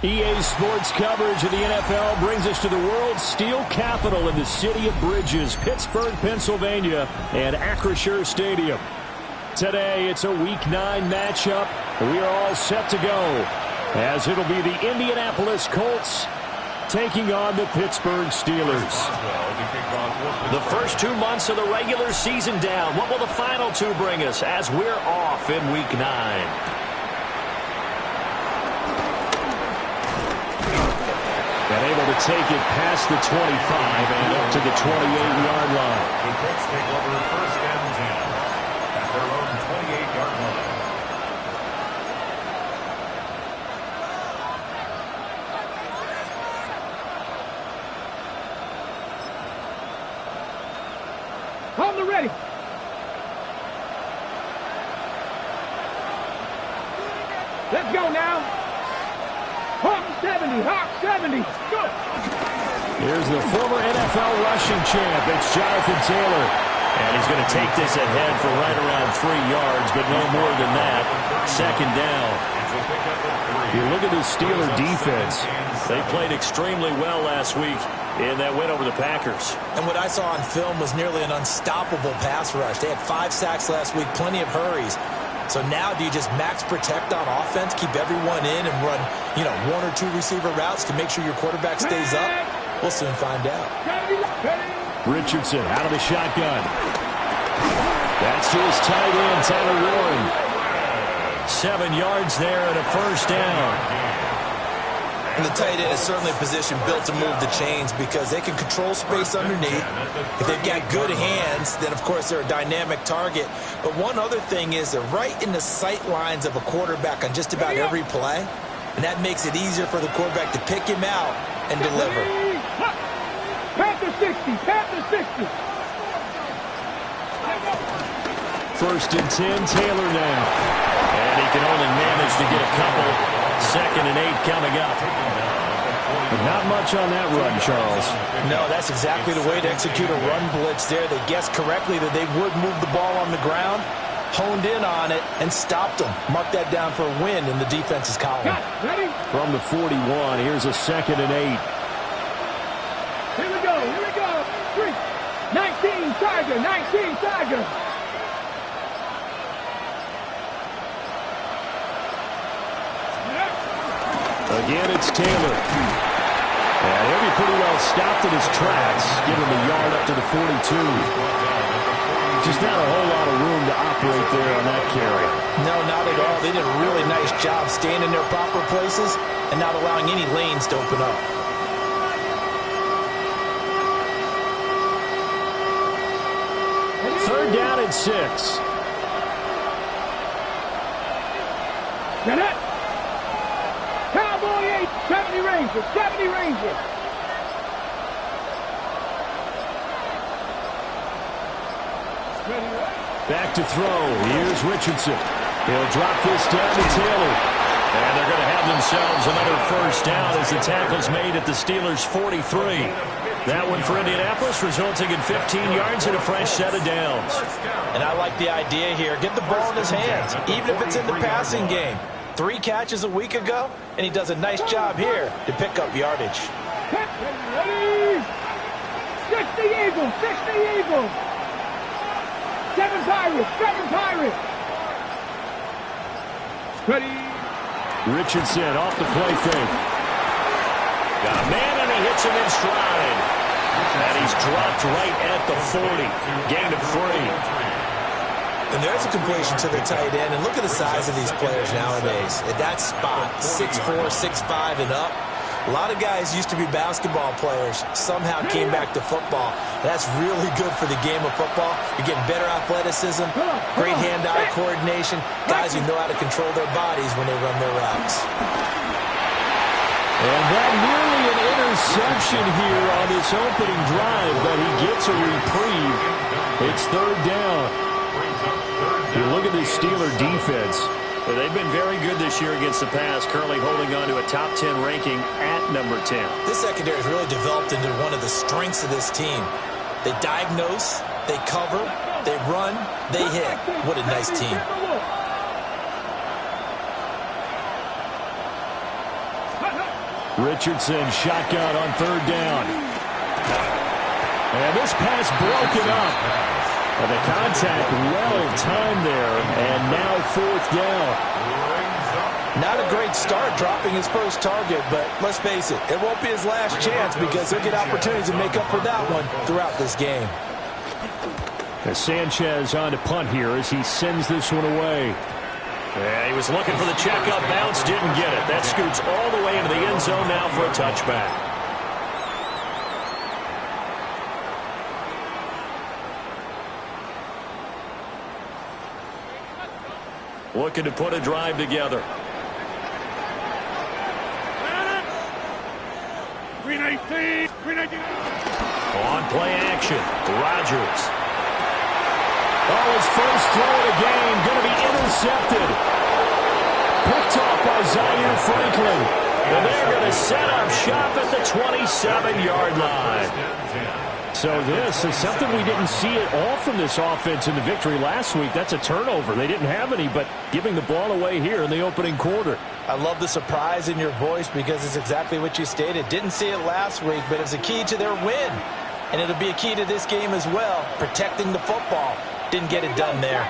EA Sports coverage of the NFL brings us to the world's steel capital in the city of bridges, Pittsburgh, Pennsylvania, and Acrisure Stadium. Today, it's a Week 9 matchup. We are all set to go, as it'll be the Indianapolis Colts taking on the Pittsburgh Steelers. The first 2 months of the regular season down. What will the final 2 bring us as we're off in Week 9? And able to take it past the 25 and up to the 28-yard line. The Colts take over first and 10 at their own 28-yard line. Hold the ready. Let's go now. Hawk 70, Hawk 70. Go. Here's the former NFL rushing champ. It's Jonathan Taylor. And he's going to take this ahead for right around 3 yards, but no more than that. Second down. You look at the Steeler defense. They played extremely well last week in that win over the Packers. And what I saw on film was nearly an unstoppable pass rush. They had 5 sacks last week, plenty of hurries. So now do you just max protect on offense, keep everyone in and run, 1 or 2 receiver routes to make sure your quarterback stays up? We'll soon find out. Richardson out of the shotgun. That's to his tight end, Tyler Warren. 7 yards there and a first down. And the tight end is certainly a position built to move the chains because they can control space underneath. If they've got good hands, then, of course, they're a dynamic target. But one other thing is they're right in the sight lines of a quarterback on just about every play. And that makes it easier for the quarterback to pick him out and deliver. Panther 60, Panther 60. First and 10, Taylor now. And he can only manage to get a couple. 2nd and 8 coming up. But not much on that run, Charles. No, that's exactly the way to execute a run blitz there. They guessed correctly that they would move the ball on the ground, honed in on it, and stopped them. Mark that down for a win in the defense's column. Ready? From the 41, here's a 2nd and 8. Here we go, 19 Tiger, 19 Tiger. Again, it's Taylor. And he'll be pretty well stopped in his tracks. Give him a yard up to the 42. Just not a whole lot of room to operate there on that carry. No, not at all. They did a really nice job staying in their proper places and not allowing any lanes to open up. Third down and 6. Get it. Cowboy 8, 70 Ranger, 70 Ranger. Back to throw. Here's Richardson. He'll drop this down to Taylor. And they're going to have themselves another first down as the tackle's made at the Steelers' 43. That one for Indianapolis, resulting in 15 yards and a fresh set of downs. And I like the idea here. Get the ball in his hands, even if it's in the passing game. 3 catches a week ago, and he does a nice job here to pick up yardage. Ready? 60 Eagles, 60 Eagles. 7 Pirates, 7 Pirates. Ready? Richardson off the play fake. Got a man, and he hits him in stride. And he's dropped right at the 40. Gain of 3. And there's a completion to the tight end. And look at the size of these players nowadays. At that spot, 6'4", 6'5", and up. A lot of guys used to be basketball players, somehow came back to football. That's really good for the game of football. You're getting better athleticism, great hand-eye coordination, guys who know how to control their bodies when they run their routes. And that nearly an interception here on this opening drive, but he gets a reprieve. It's 3rd down. You look at this Steeler defense. They've been very good this year against the pass, currently holding on to a top 10 ranking at number 10. This secondary has really developed into one of the strengths of this team. They diagnose, they cover, they run, they hit. What a nice team. Richardson shotgun on 3rd down. And this pass broken up. And the contact well-timed there, and now 4th down. Not a great start dropping his first target, but let's face it, it won't be his last chance because he'll get opportunities to make up for that one throughout this game. As Sanchez on to punt here as he sends this one away. Yeah, he was looking for the checkup bounce, didn't get it. That scoots all the way into the end zone now for a touchback. Looking to put a drive together. 319. On play action, Rodgers. Oh, his first throw of the game going to be intercepted. Picked off by Zaire Franklin. And they're going to set up shop at the 27-yard line. So this is something we didn't see at all from this offense in the victory last week. That's a turnover. They didn't have any, but giving the ball away here in the opening quarter. I love the surprise in your voice because it's exactly what you stated. Didn't see it last week, but it's a key to their win. And it'll be a key to this game as well, protecting the football. Didn't get it done there.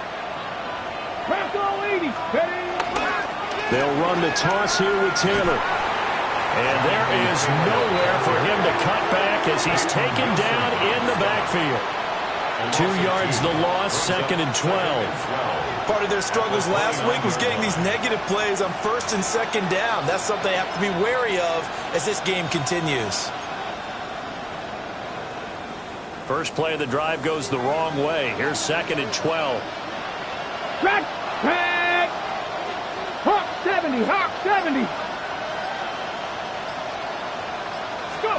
They'll run the toss here with Taylor. And there is nowhere for him to cut back as he's taken down in the backfield. 2 yards the loss, 2nd and 12. Part of their struggles last week was getting these negative plays on 1st and 2nd down. That's something they have to be wary of as this game continues. First play of the drive goes the wrong way. Here's 2nd and 12. Track! Hawk 70! Hawk 70! Go!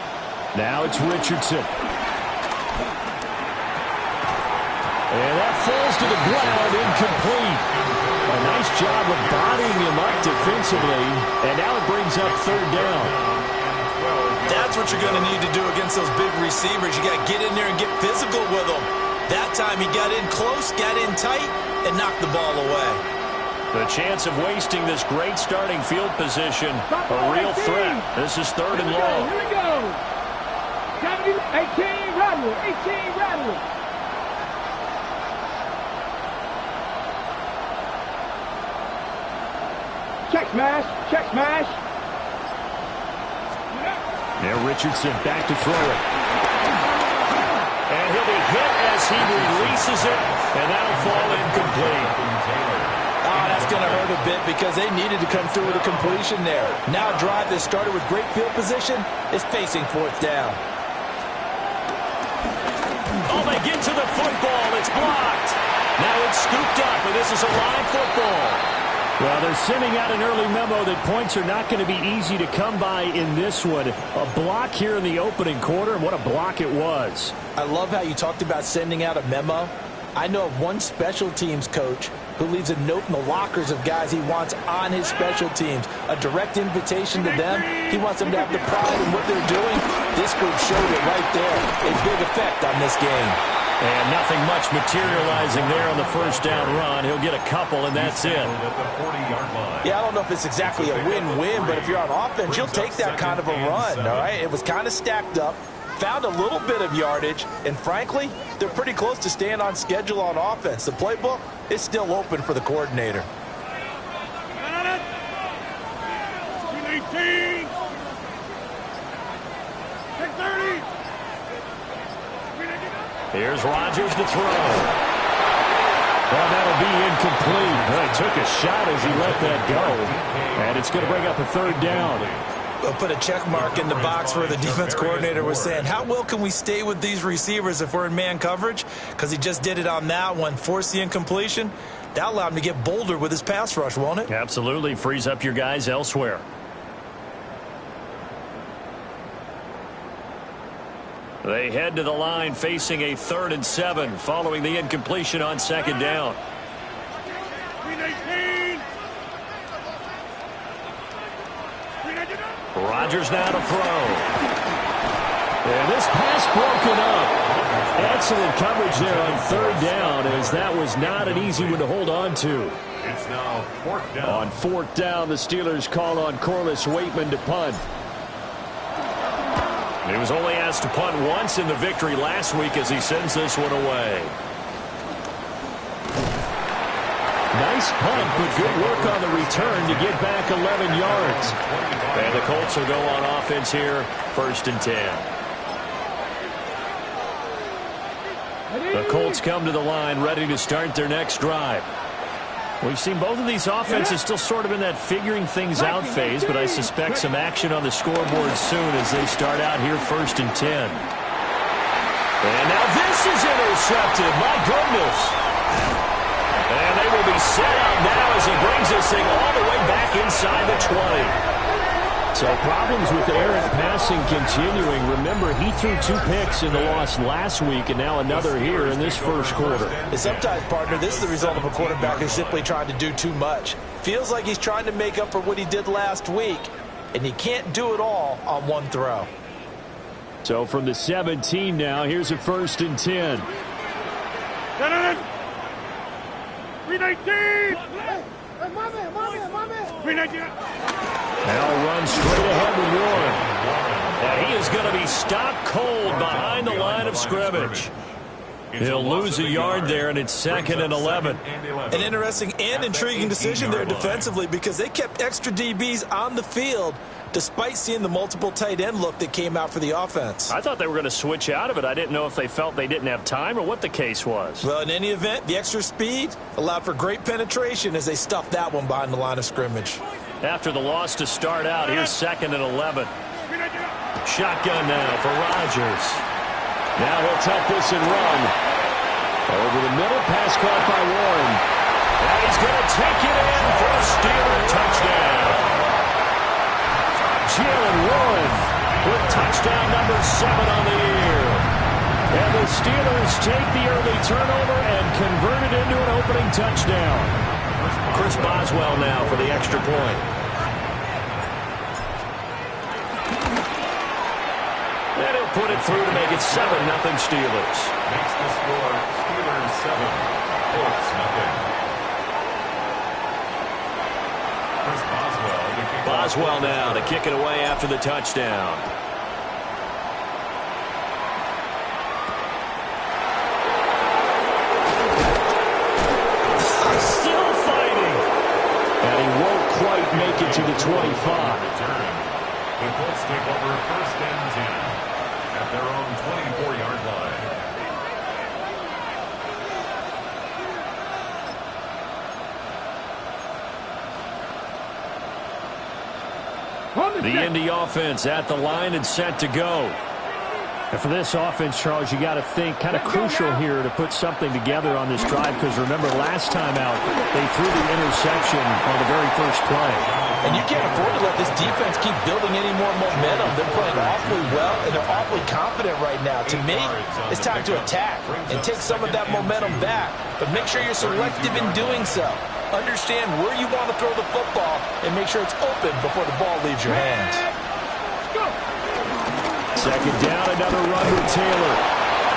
Now it's Richardson. And that falls to the ground, incomplete. A nice job of bodying him up defensively. And now it brings up 3rd down. That's what you're going to need to do against those big receivers. You got to get in there and get physical with them. That time he got in close, got in tight, and knocked the ball away. The chance of wasting this great starting field position, a real threat. This is 3rd and long. Here we go. 70, 18, Rattler, 18, Rattler. Check smash, check smash. Now Richardson back to throw it. And he'll be hit as he releases it, and that'll fall incomplete. Oh, that's going to hurt a bit because they needed to come through with a completion there. Now a drive that started with great field position is facing 4th down. Oh, they get to the football. It's blocked. Now it's scooped up, and this is a live football. Well, they're sending out an early memo that points are not going to be easy to come by in this one. A block here in the opening quarter, and what a block it was. I love how you talked about sending out a memo. I know of one special teams coach who leaves a note in the lockers of guys he wants on his special teams. A direct invitation to them. He wants them to have the pride in what they're doing. This group showed it right there. A big effect on this game. And nothing much materializing there on the first down run. He'll get a couple, and that's it. Yeah, I don't know if it's exactly a win-win, but if you're on offense, you'll take that kind of a run, all right? It was kind of stacked up, found a little bit of yardage, and frankly, they're pretty close to staying on schedule on offense. The playbook is still open for the coordinator. 18. 630. Here's Rodgers to throw. Well, that'll be incomplete. Well, he took a shot as he let that go. And it's going to bring up a third down. We'll put a check mark in the box where the defense coordinator was saying, how well can we stay with these receivers if we're in man coverage? Because he just did it on that one, forced the incompletion. That allowed him to get bolder with his pass rush, won't it? Absolutely. Frees up your guys elsewhere. They head to the line facing a 3rd and 7 following the incompletion on second down. Rodgers now to throw. And this pass broken up. Excellent coverage there on 3rd down, as that was not an easy one to hold on to. It's now 4th down. On 4th down, the Steelers call on Corliss Waitman to punt. He was only asked to punt once in the victory last week as he sends this one away. Nice punt, but good work on the return to get back 11 yards. And the Colts will go on offense here, 1st and 10. The Colts come to the line ready to start their next drive. We've seen both of these offenses still sort of in that figuring things out phase, but I suspect some action on the scoreboard soon as they start out here 1st and 10. And now this is intercepted. My goodness. And they will be set up now as he brings this thing all the way back inside the 20. So problems with errant passing continuing. Remember, he threw 2 picks in the loss last week, and now another here in this first quarter. And sometimes, partner, this is the result of a quarterback who's simply trying to do too much. Feels like he's trying to make up for what he did last week, and he can't do it all on one throw. So from the 17 now, here's a 1st and 10. 319. Now runs straight ahead with Warren. And he is going to be stopped cold behind the line of scrimmage. He'll lose a yard there, and it's 2nd and 11. An interesting and intriguing decision there defensively, because they kept extra DBs on the field despite seeing the multiple tight end look that came out for the offense. I thought they were going to switch out of it. I didn't know if they felt they didn't have time or what the case was. Well, in any event, the extra speed allowed for great penetration as they stuffed that one behind the line of scrimmage. After the loss to start out, here's 2nd and 11. Shotgun now for Rodgers. Now he'll tuck this and run. Over the middle, pass caught by Warren. And he's going to take it in for a Steeler touchdown. Jalen Warren with touchdown number 7 on the year. And the Steelers take the early turnover and convert it into an opening touchdown. Chris Boswell now for the extra point. And he'll put it through to make it 7-0 Steelers. Makes the score Steelers 7, Colts 0. Chris Boswell now to kick it away after the touchdown. Still fighting. And he won't quite make it to the 25. The Colts take over 1st and 10 at their own 24-yard line. The Indy offense at the line and set to go. And for this offense, Charles, you got to think kind of crucial here to put something together on this drive, because remember last time out they threw the interception on the very first play. And you can't afford to let this defense keep building any more momentum. They're playing awfully well, and they're awfully confident right now. To me, it's time to attack and take some of that momentum back, but make sure you're selective in doing so. Understand where you want to throw the football and make sure it's open before the ball leaves your hands. Second down, another run with Taylor.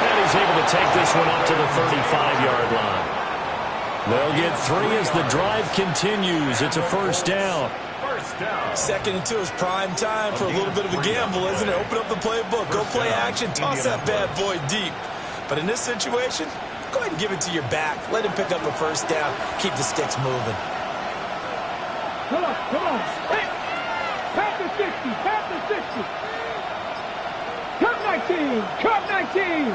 And he's able to take this one up to the 35-yard line. They'll get 3 as the drive continues. It's a first down. Second and 2 is prime time for a little bit of a gamble, isn't it? Open up the playbook, go play action, toss that bad boy deep. But in this situation, go ahead and give it to your back. Let him pick up a first down. Keep the sticks moving. Come on, come on. Hey, pass the 60, pass the 60. Cut 19, cut 19.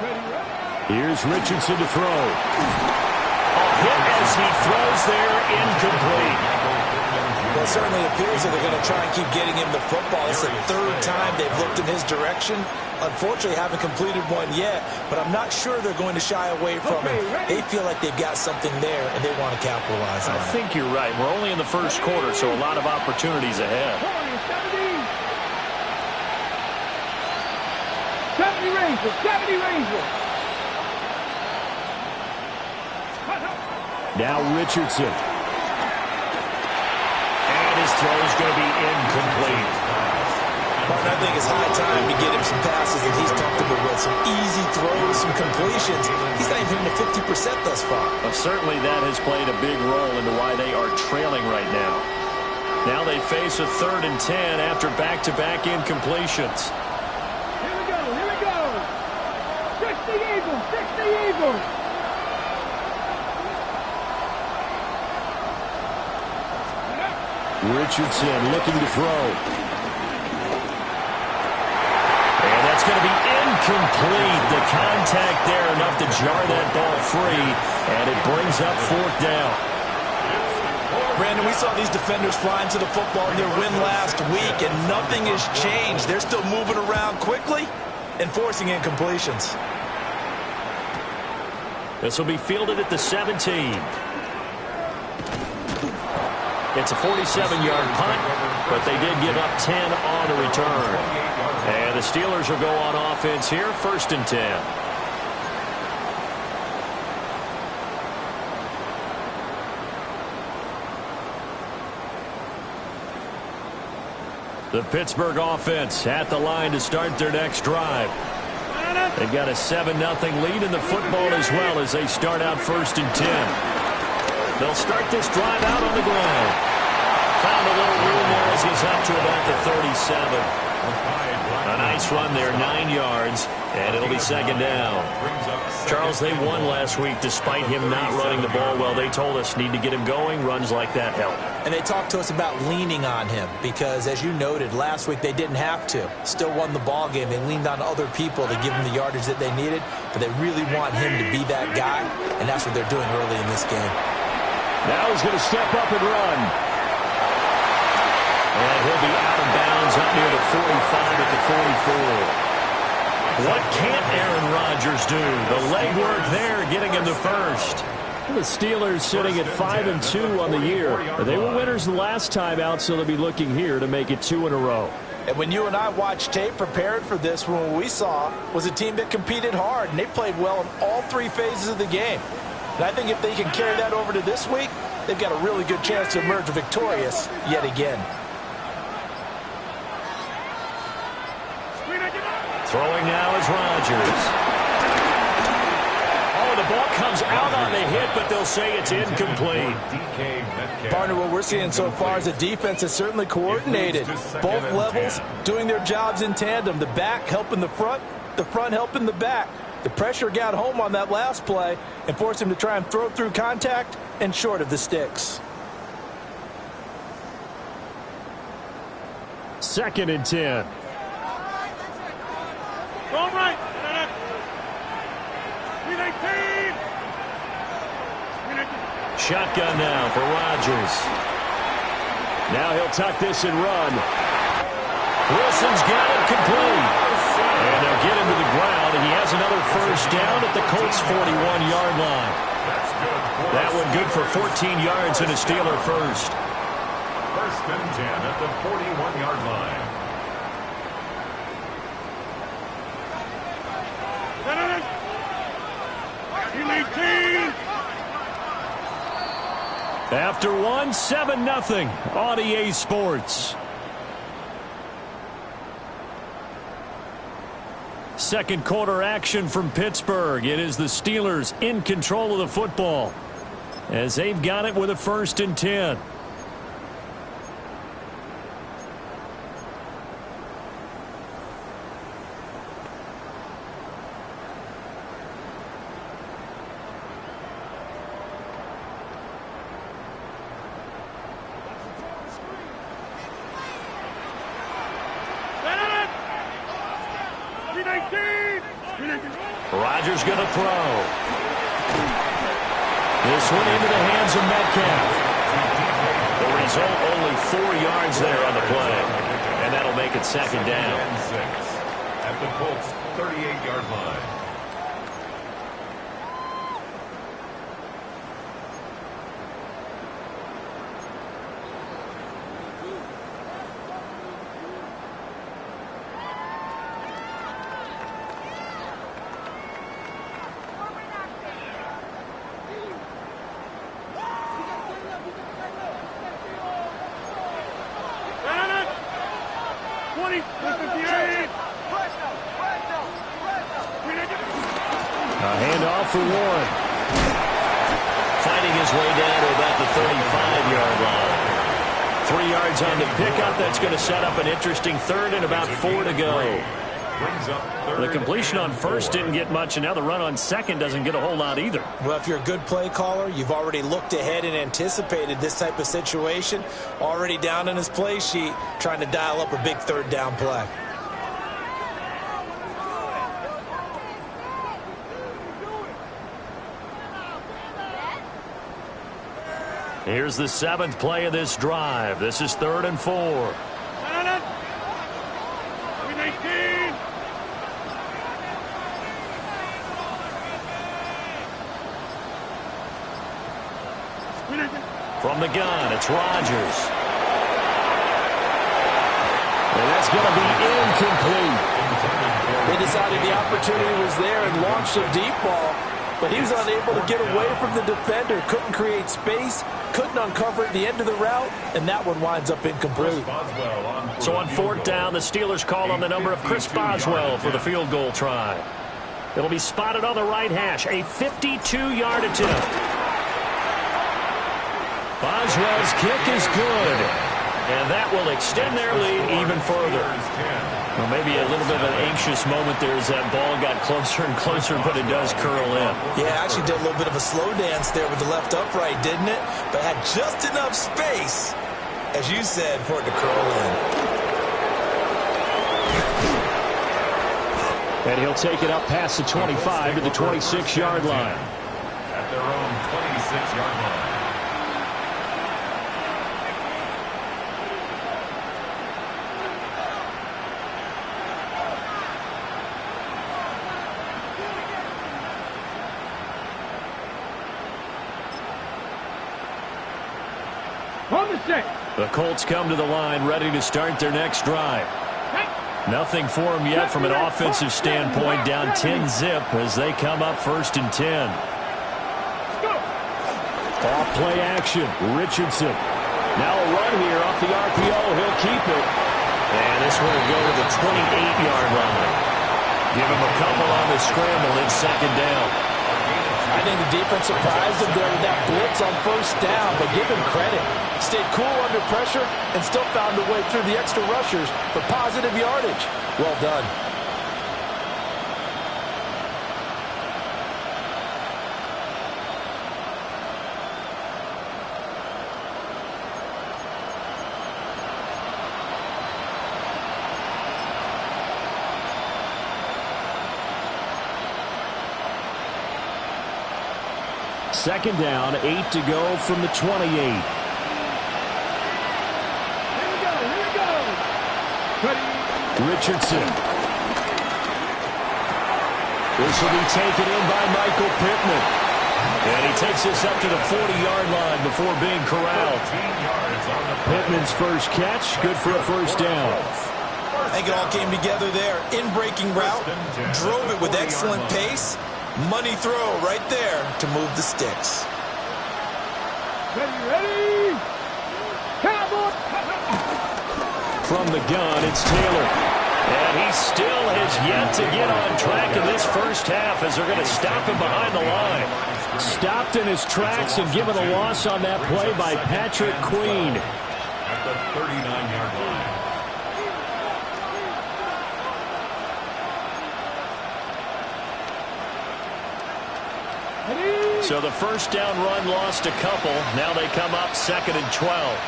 Ready, ready. Here's Richardson to throw. A hit as he throws there, incomplete. Well, it certainly appears that they're going to try and keep getting him the football. It's the 3rd time they've looked in his direction. Unfortunately, haven't completed one yet, but I'm not sure they're going to shy away from him. They feel like they've got something there, and they want to capitalize on it. I think you're right. We're only in the first quarter, so a lot of opportunities ahead. 70 Rangers, 70 Rangers. Now Richardson. And his throw is going to be incomplete. Martin, I think it's high time to get him some passes that he's comfortable with. Some easy throws, some completions. He's not even hitting the 50% thus far. Well, certainly that has played a big role into why they are trailing right now. Now they face a 3rd and 10 after back-to-back incompletions. Here we go, here we go. 60 Eagles, 60 Eagles. Richardson looking to throw. And that's going to be incomplete. The contact there enough to jar that ball free, and it brings up 4th down. Brandon, we saw these defenders flying to the football in their win last week, and nothing has changed. They're still moving around quickly and forcing incompletions. This will be fielded at the 17. It's a 47-yard punt, but they did give up 10 on the return. And the Steelers will go on offense here, 1st and 10. The Pittsburgh offense at the line to start their next drive. They've got a 7-0 lead in the football as well as they start out 1st and 10. They'll start this drive out on the ground. Found a little room there as he's up to about the 37. A nice run there, 9 yards, and it'll be 2nd down. Charles, they won last week despite him not running the ball well. They told us need to get him going. Runs like that help. And they talked to us about leaning on him because, as you noted, last week they didn't have to. Still won the ball game. They leaned on other people to give them the yardage that they needed, but they really want him to be that guy, and that's what they're doing early in this game. Now he's going to step up and run. And he'll be out of bounds up near the 45 at the 44. What can't Aaron Rodgers do? The legwork there, getting him the first. The Steelers sitting at 5-2 on the year. They were winners the last time out, so they'll be looking here to make it 2 in a row. And when you and I watched tape prepared for this, what we saw was a team that competed hard, and they played well in all 3 phases of the game. And I think if they can carry that over to this week, they've got a really good chance to emerge victorious yet again. Throwing now is Rodgers. Oh, the ball comes out on the hit, but they'll say it's incomplete. Partner, what we're seeing so far is the defense is certainly coordinated. Both levels doing their jobs in tandem. The back helping the front helping the back. The pressure got home on that last play and forced him to try and throw through contact and short of the sticks. 2nd and 10. All right. 319. Shotgun now for Rodgers. Now he'll tuck this and run. Wilson's got it complete. And they'll get him to the ground, and he has another first down at the Colts' 41-yard line. That one good for 14 yards and a Steeler first. 1st and 10 at the 41-yard line. After 7-0 on EA Sports. second quarter action from Pittsburgh. It is the Steelers in control of the football as they've got it with a 1st and 10. Rodgers going to throw. This one into the hands of Metcalf. The result, only 4 yards there on the play. And that'll make it 2nd down. At the Colts' 38-yard line. A handoff for Warren. Finding his way down to about the 35-yard line. 3 yards on the pickup. That's going to set up an interesting 3rd and about 4 to go. The completion on 1st didn't get much, and now the run on 2nd doesn't get a whole lot either. Well, if you're a good play caller, you've already looked ahead and anticipated this type of situation. Already down in his play sheet, trying to dial up a big 3rd down play. Here's the 7th play of this drive. This is 3rd and 4. From the gun, it's Rodgers. And that's going to be incomplete. They decided the opportunity was there and launched a deep ball, but he was unable to get away from the defender. Couldn't create space, couldn't uncover at the end of the route, and that one winds up incomplete. So on 4th down, the Steelers call on the number of Chris Boswell for the field goal try. It'll be spotted on the right hash, a 52-yard attempt. Boswell's kick is good, and that will extend their lead even further. Well, maybe a little bit of an anxious moment there as that ball got closer and closer, but it does curl in. Yeah, actually did a little bit of a slow dance there with the left upright, didn't it? But had just enough space, as you said, for it to curl in. And he'll take it up past the 25 to the 26-yard line. At their own 26-yard line. The Colts come to the line ready to start their next drive. Nothing for them yet from an offensive standpoint, down 10-zip as they come up 1st and 10. Off play action, Richardson. Now a run here off the RPO, he'll keep it. And this one will go to the 28-yard line. Give him a couple on the scramble, it's 2nd down. I think the defense surprised him there with that blitz on 1st down, but give him credit. Stayed cool under pressure and still found a way through the extra rushers for positive yardage. Well done. Second down, 8 to go from the 28. Richardson. This will be taken in by Michael Pittman. And he takes this up to the 40-yard line before being corralled. Pittman's first catch, good for a 1st down. I think it all came together there. In-breaking route, drove it with excellent pace. Money throw right there to move the sticks. Ready? Cowboy! From the gun, it's Taylor. And he still has yet to get on track in this first half as they're going to stop him behind the line. Stopped in his tracks and given a loss on that play by Patrick Queen. At the 39-yard line. So the first down run lost a couple. Now they come up 2nd and 12.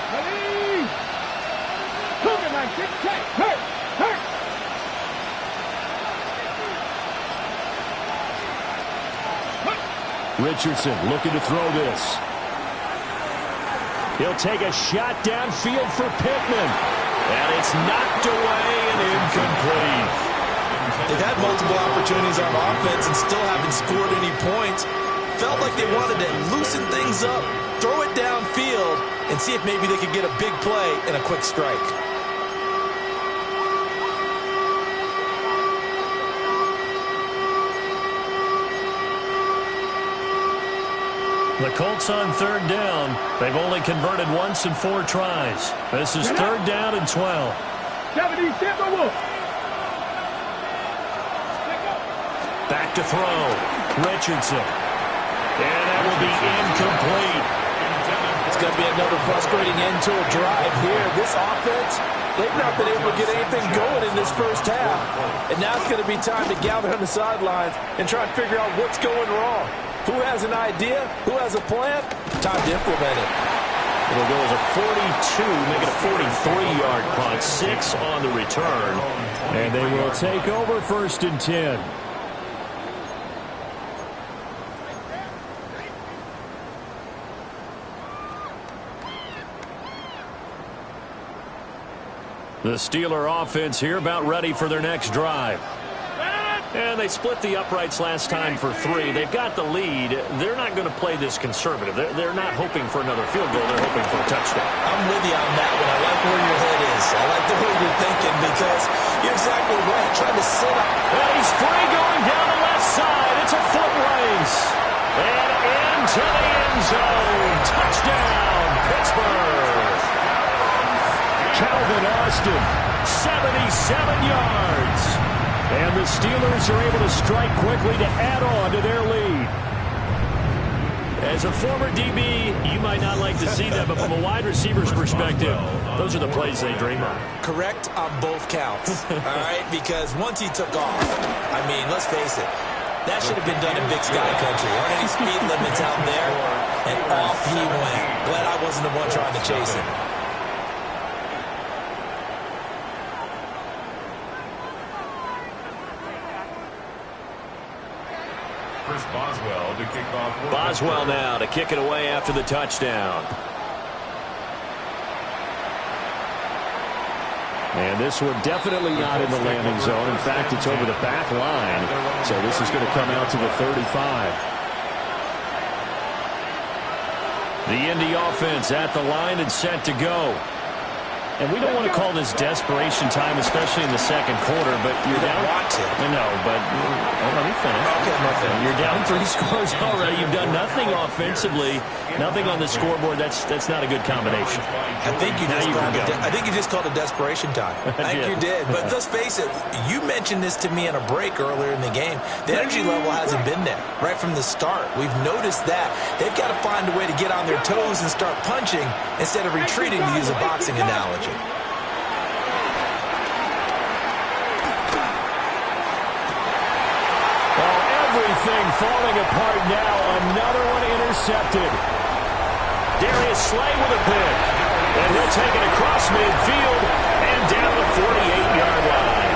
Richardson looking to throw this. He'll take a shot downfield for Pittman. And it's knocked away and incomplete. They've had multiple opportunities on offense and still haven't scored any points. Felt like they wanted to loosen things up, throw it downfield, and see if maybe they could get a big play and a quick strike. The Colts on 3rd down. They've only converted once in 4 tries. This is 3rd down and 12. Back to throw. Richardson. And that will be incomplete. It's going to be another frustrating end to a drive here. This offense, they've not been able to get anything going in this first half. And now it's going to be time to gather on the sidelines and try and figure out what's going wrong. Who has an idea? Who has a plan? Time to implement it. It'll go as a 42, make it a 43-yard punt. 6 on the return. And they will take over 1st and 10. The Steeler offense here about ready for their next drive. And they split the uprights last time for 3. They've got the lead. They're not going to play this conservative. They're not hoping for another field goal. They're hoping for a touchdown. I'm with you on that one. I like where your head is. I like the way you're thinking because you're exactly right. Trying to set up. And he's free going down the left side. It's a foot race. And into the end zone. Touchdown, Pittsburgh. Calvin Austin, 77 yards. And the Steelers are able to strike quickly to add on to their lead. As a former DB, you might not like to see that, but from a wide receiver's perspective, those are the plays they dream of. Correct on both counts, all right? Because once he took off, I mean, let's face it, that should have been done in Big Sky Country. Aren't any speed limits out there? And off he went. Glad I wasn't the one trying to chase him. Boswell to kick off. Boswell now to kick it away after the touchdown. And this one definitely not in the landing zone. In fact, it's over the back line. So this is going to come out to the 35. The Indy offense at the line and set to go. And we don't want to call this desperation time, especially in the second quarter, but you're down. No, but let me finish. Okay, you're down 3 scores already. You've done nothing offensively, nothing on the scoreboard. That's not a good combination. I think you just called it desperation time. I think you did. But let's face it, you mentioned this to me in a break earlier in the game. The energy level hasn't been there right from the start. We've noticed that. They've got to find a way to get on their toes and start punching instead of retreating, to use a boxing analogy. Everything falling apart now. Another one intercepted. Darius Slay with a pick. And he'll take it across midfield and down the 48-yard line.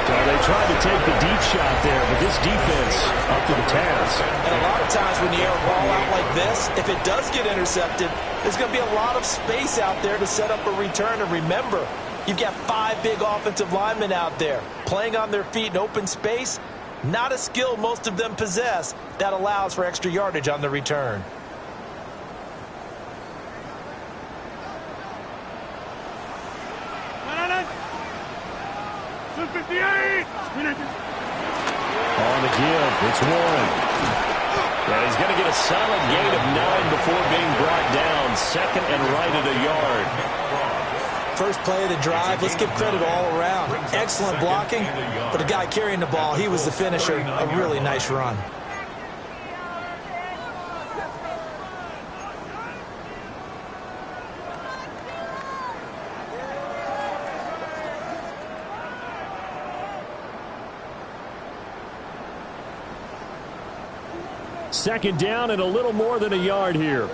So they tried to take the deep shot there, but this defense up to the task. And a lot of times when you air a ball out like this, if it does get intercepted, there's going to be a lot of space out there to set up a return. And remember, you've got 5 big offensive linemen out there playing on their feet in open space. Not a skill most of them possess that allows for extra yardage on the return. On the give, it's Warren. And he's going to get a solid gain of 9 before being brought down. 2nd and right at a yard. first play of the drive. Let's give credit all around. Excellent blocking, but the guy carrying the ball, he was the finisher. A really nice run. Second down and a little more than a yard here.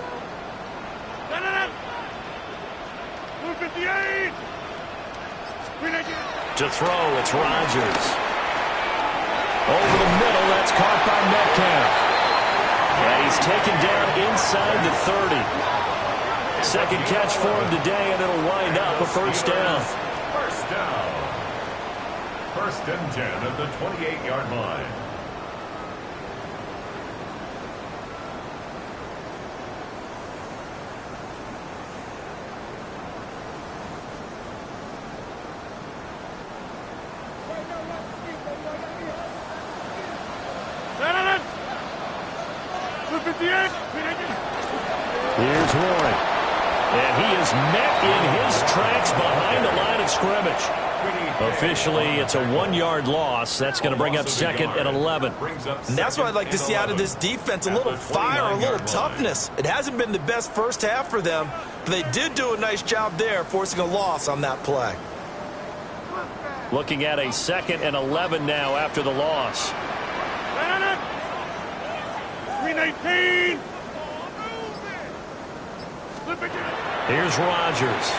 To throw, it's Rodgers. Over the middle, that's caught by Metcalf. And he's taken down inside the 30. Second catch for him today, and it'll wind up a first down. First down. First and 10 at the 28-yard line. Here's Roy. And he is met in his tracks behind the line of scrimmage. Officially, it's a 1-yard loss. That's going to bring up second and 11. And that's what I'd like to see out of this defense, a little fire, a little toughness. It hasn't been the best first half for them, but they did do a nice job there, forcing a loss on that play. Looking at a second and 11 now after the loss. 319. Here's Rodgers.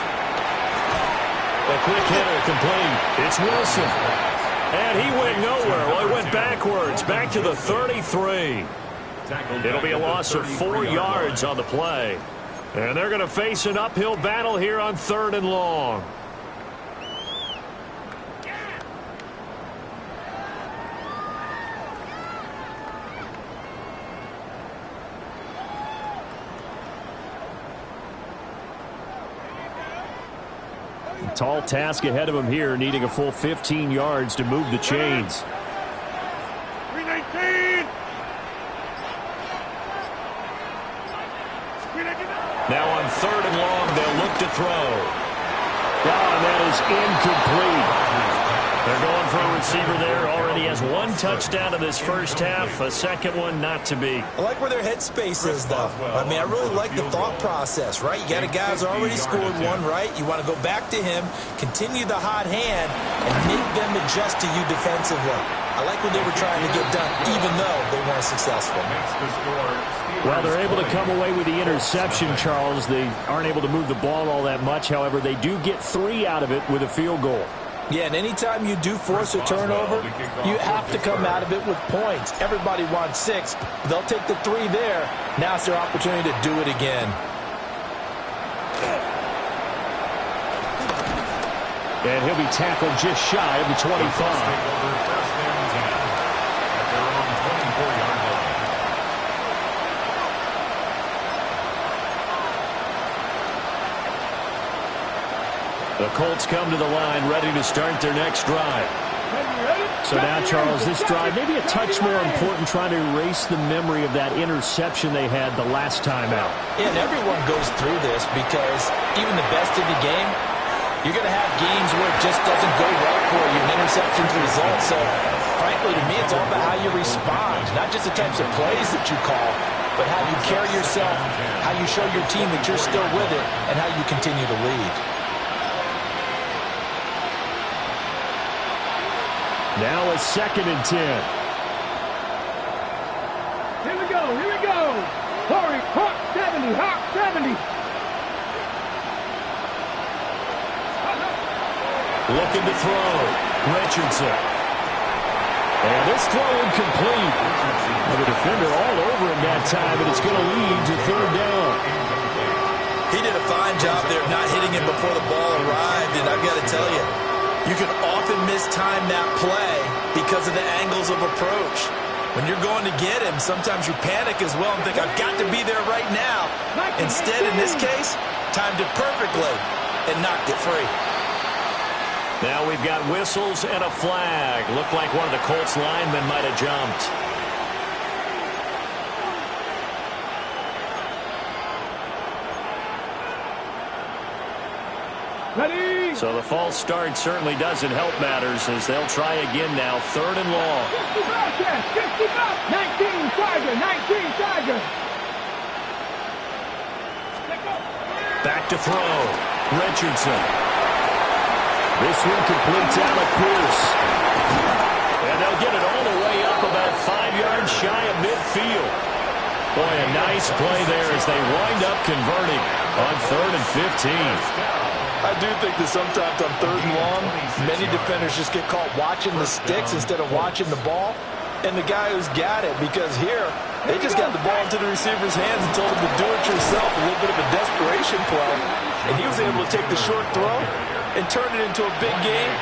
A quick hitter complete. It's Wilson. And he went nowhere. Well, he went backwards, back to the 33. It'll be a loss of 4 yards on the play. And they're going to face an uphill battle here on 3rd and long. Tall task ahead of him here, needing a full 15 yards to move the chains. 319. Now on 3rd and long, they'll look to throw. And that is incomplete. They're going for a receiver there. Already has 1 touchdown in this first half. A second one not to be. I like where their headspace is, though. I mean, I really like the thought process, right? You got a guy who's already scored 1, right? You want to go back to him, continue the hot hand, and make them adjust to you defensively. I like what they were trying to get done, even though they weren't successful. Well, they're able to come away with the interception, Charles. They aren't able to move the ball all that much. However, they do get 3 out of it with a field goal. Yeah, and anytime you do force a turnover, you have to come out of it with points. Everybody wants 6. They'll take the 3 there. Now it's their opportunity to do it again. And he'll be tackled just shy of the 25. The Colts come to the line ready to start their next drive. So now, Charles, this drive maybe a touch more important, trying to erase the memory of that interception they had the last time out. Yeah, and everyone goes through this because even the best in the game, you're going to have games where it just doesn't go right for you, and interceptions result. So, frankly, to me, it's all about how you respond, not just the types of plays that you call, but how you carry yourself, how you show your team that you're still with it, and how you continue to lead. Now a 2nd and 10. Here we go. Here we go. Hurry. Hawk 70. Hawk 70. Looking to throw. Richardson. And this throw incomplete. The defender all over him that time, and it's going to lead to 3rd down. He did a fine job there of not hitting him before the ball arrived, and I've got to tell you, you can often mistime that play because of the angles of approach. When you're going to get him, sometimes you panic as well and think, I've got to be there right now. Instead, in this case, timed it perfectly and knocked it free. Now we've got whistles and a flag. Looked like one of the Colts linemen might have jumped. Ready? So the false start certainly doesn't help matters as they'll try again now. 3rd and long. 19 Tiger, 19 Tiger. Back to throw. Richardson. This one completes Alec Pierce. And they'll get it all the way up about 5 yards shy of midfield. Boy, a nice play there as they wind up converting on 3rd and 15. I do think that sometimes on 3rd and long, many defenders just get caught watching the sticks instead of watching the ball. And the guy who's got it, because here, they just got the ball into the receiver's hands and told him to do it yourself, a little bit of a desperation play. And he was able to take the short throw and turn it into a big game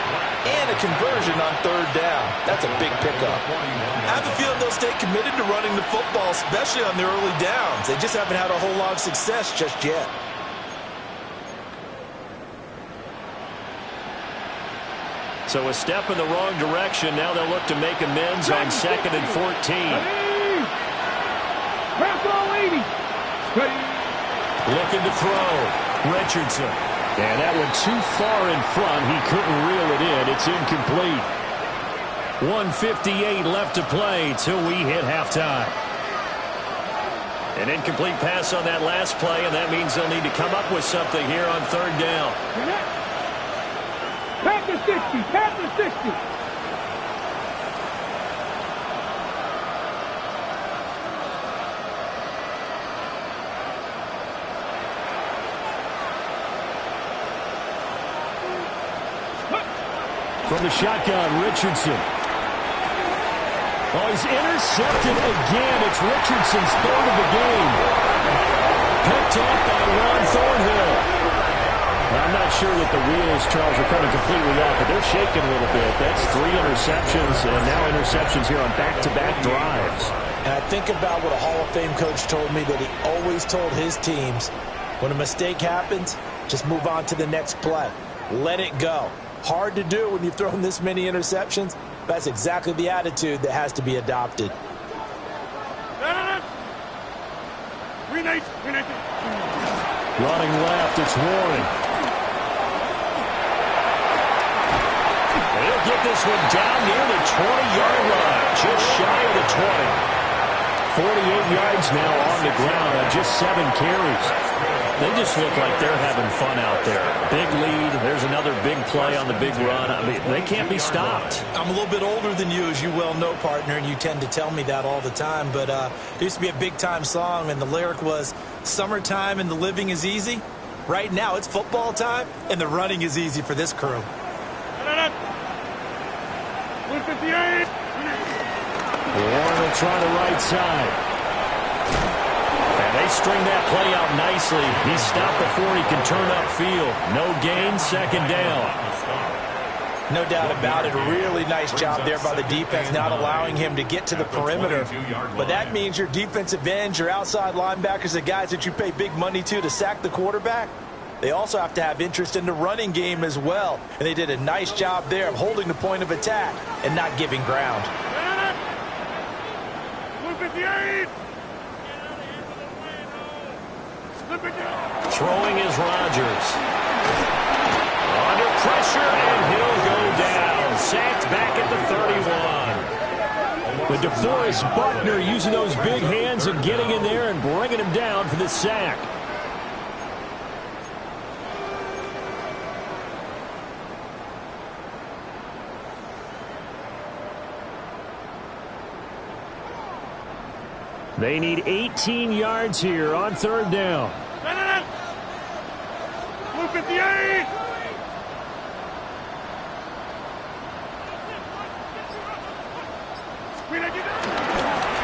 and a conversion on 3rd down. That's a big pickup. I have a feeling they'll stay committed to running the football, especially on their early downs. They just haven't had a whole lot of success just yet. So a step in the wrong direction. Now they'll look to make amends on 2nd and 14. Looking to throw. Richardson. And that one too far in front. He couldn't reel it in. It's incomplete. 1:58 left to play till we hit halftime. An incomplete pass on that last play, and that means they'll need to come up with something here on 3rd down. Pack the 60, pack the 60. From the shotgun, Richardson. Oh, he's intercepted again. It's Richardson's 3rd of the game. Picked up by Ron Thornhill. I'm not sure that the wheels, Charles, are coming completely off, but they're shaking a little bit. That's 3 interceptions, and now interceptions here on back-to-back drives. And I think about what a Hall of Fame coach told me, that he always told his teams, when a mistake happens, just move on to the next play. Let it go. Hard to do when you've thrown this many interceptions. That's exactly the attitude that has to be adopted. Running left, it's Warren. They'll get this one down near the 20-yard line, just shy of the 20. 48 yards now on the ground on just 7 carries. They just look like they're having fun out there. Big lead. There's another big play on the big run. I mean, they can't be stopped. I'm a little bit older than you, as you well know, partner, and you tend to tell me that all the time. But there used to be a big-time song, and the lyric was, "Summertime and the living is easy." Right now, it's football time, and the running is easy for this crew. 158. Warren will try the right side. And they string that play out nicely. He's stopped before he can turn upfield. No gain, 2nd down. No doubt about it. A really nice job there by the defense, not allowing him to get to the perimeter. But that means your defensive ends, your outside linebackers, the guys that you pay big money to sack the quarterback, they also have to have interest in the running game as well. And they did a nice job there of holding the point of attack and not giving ground. 158. Throwing is Rodgers. Under pressure, and he'll go down. Sacked back at the 31. But DeForest Buckner using those big hands and getting in there and bringing him down for the sack. They need 18 yards here on 3rd down. 158.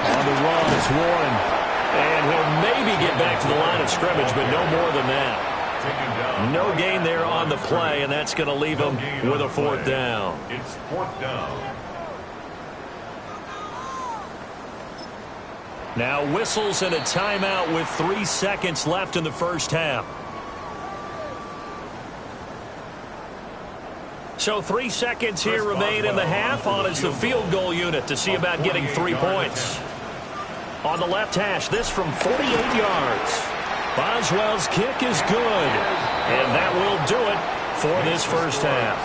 On the run, it's Warren. And he'll maybe get back to the line of scrimmage, but no more than that. No gain there on the play, and that's going to leave him with a 4th down. It's 4th down. Now whistles and a timeout with 3 seconds left in the first half. So 3 seconds here remain in the half. On is the field goal unit to see about getting 3 points. On the left hash, this from 48 yards. Boswell's kick is good. And that will do it for this first half.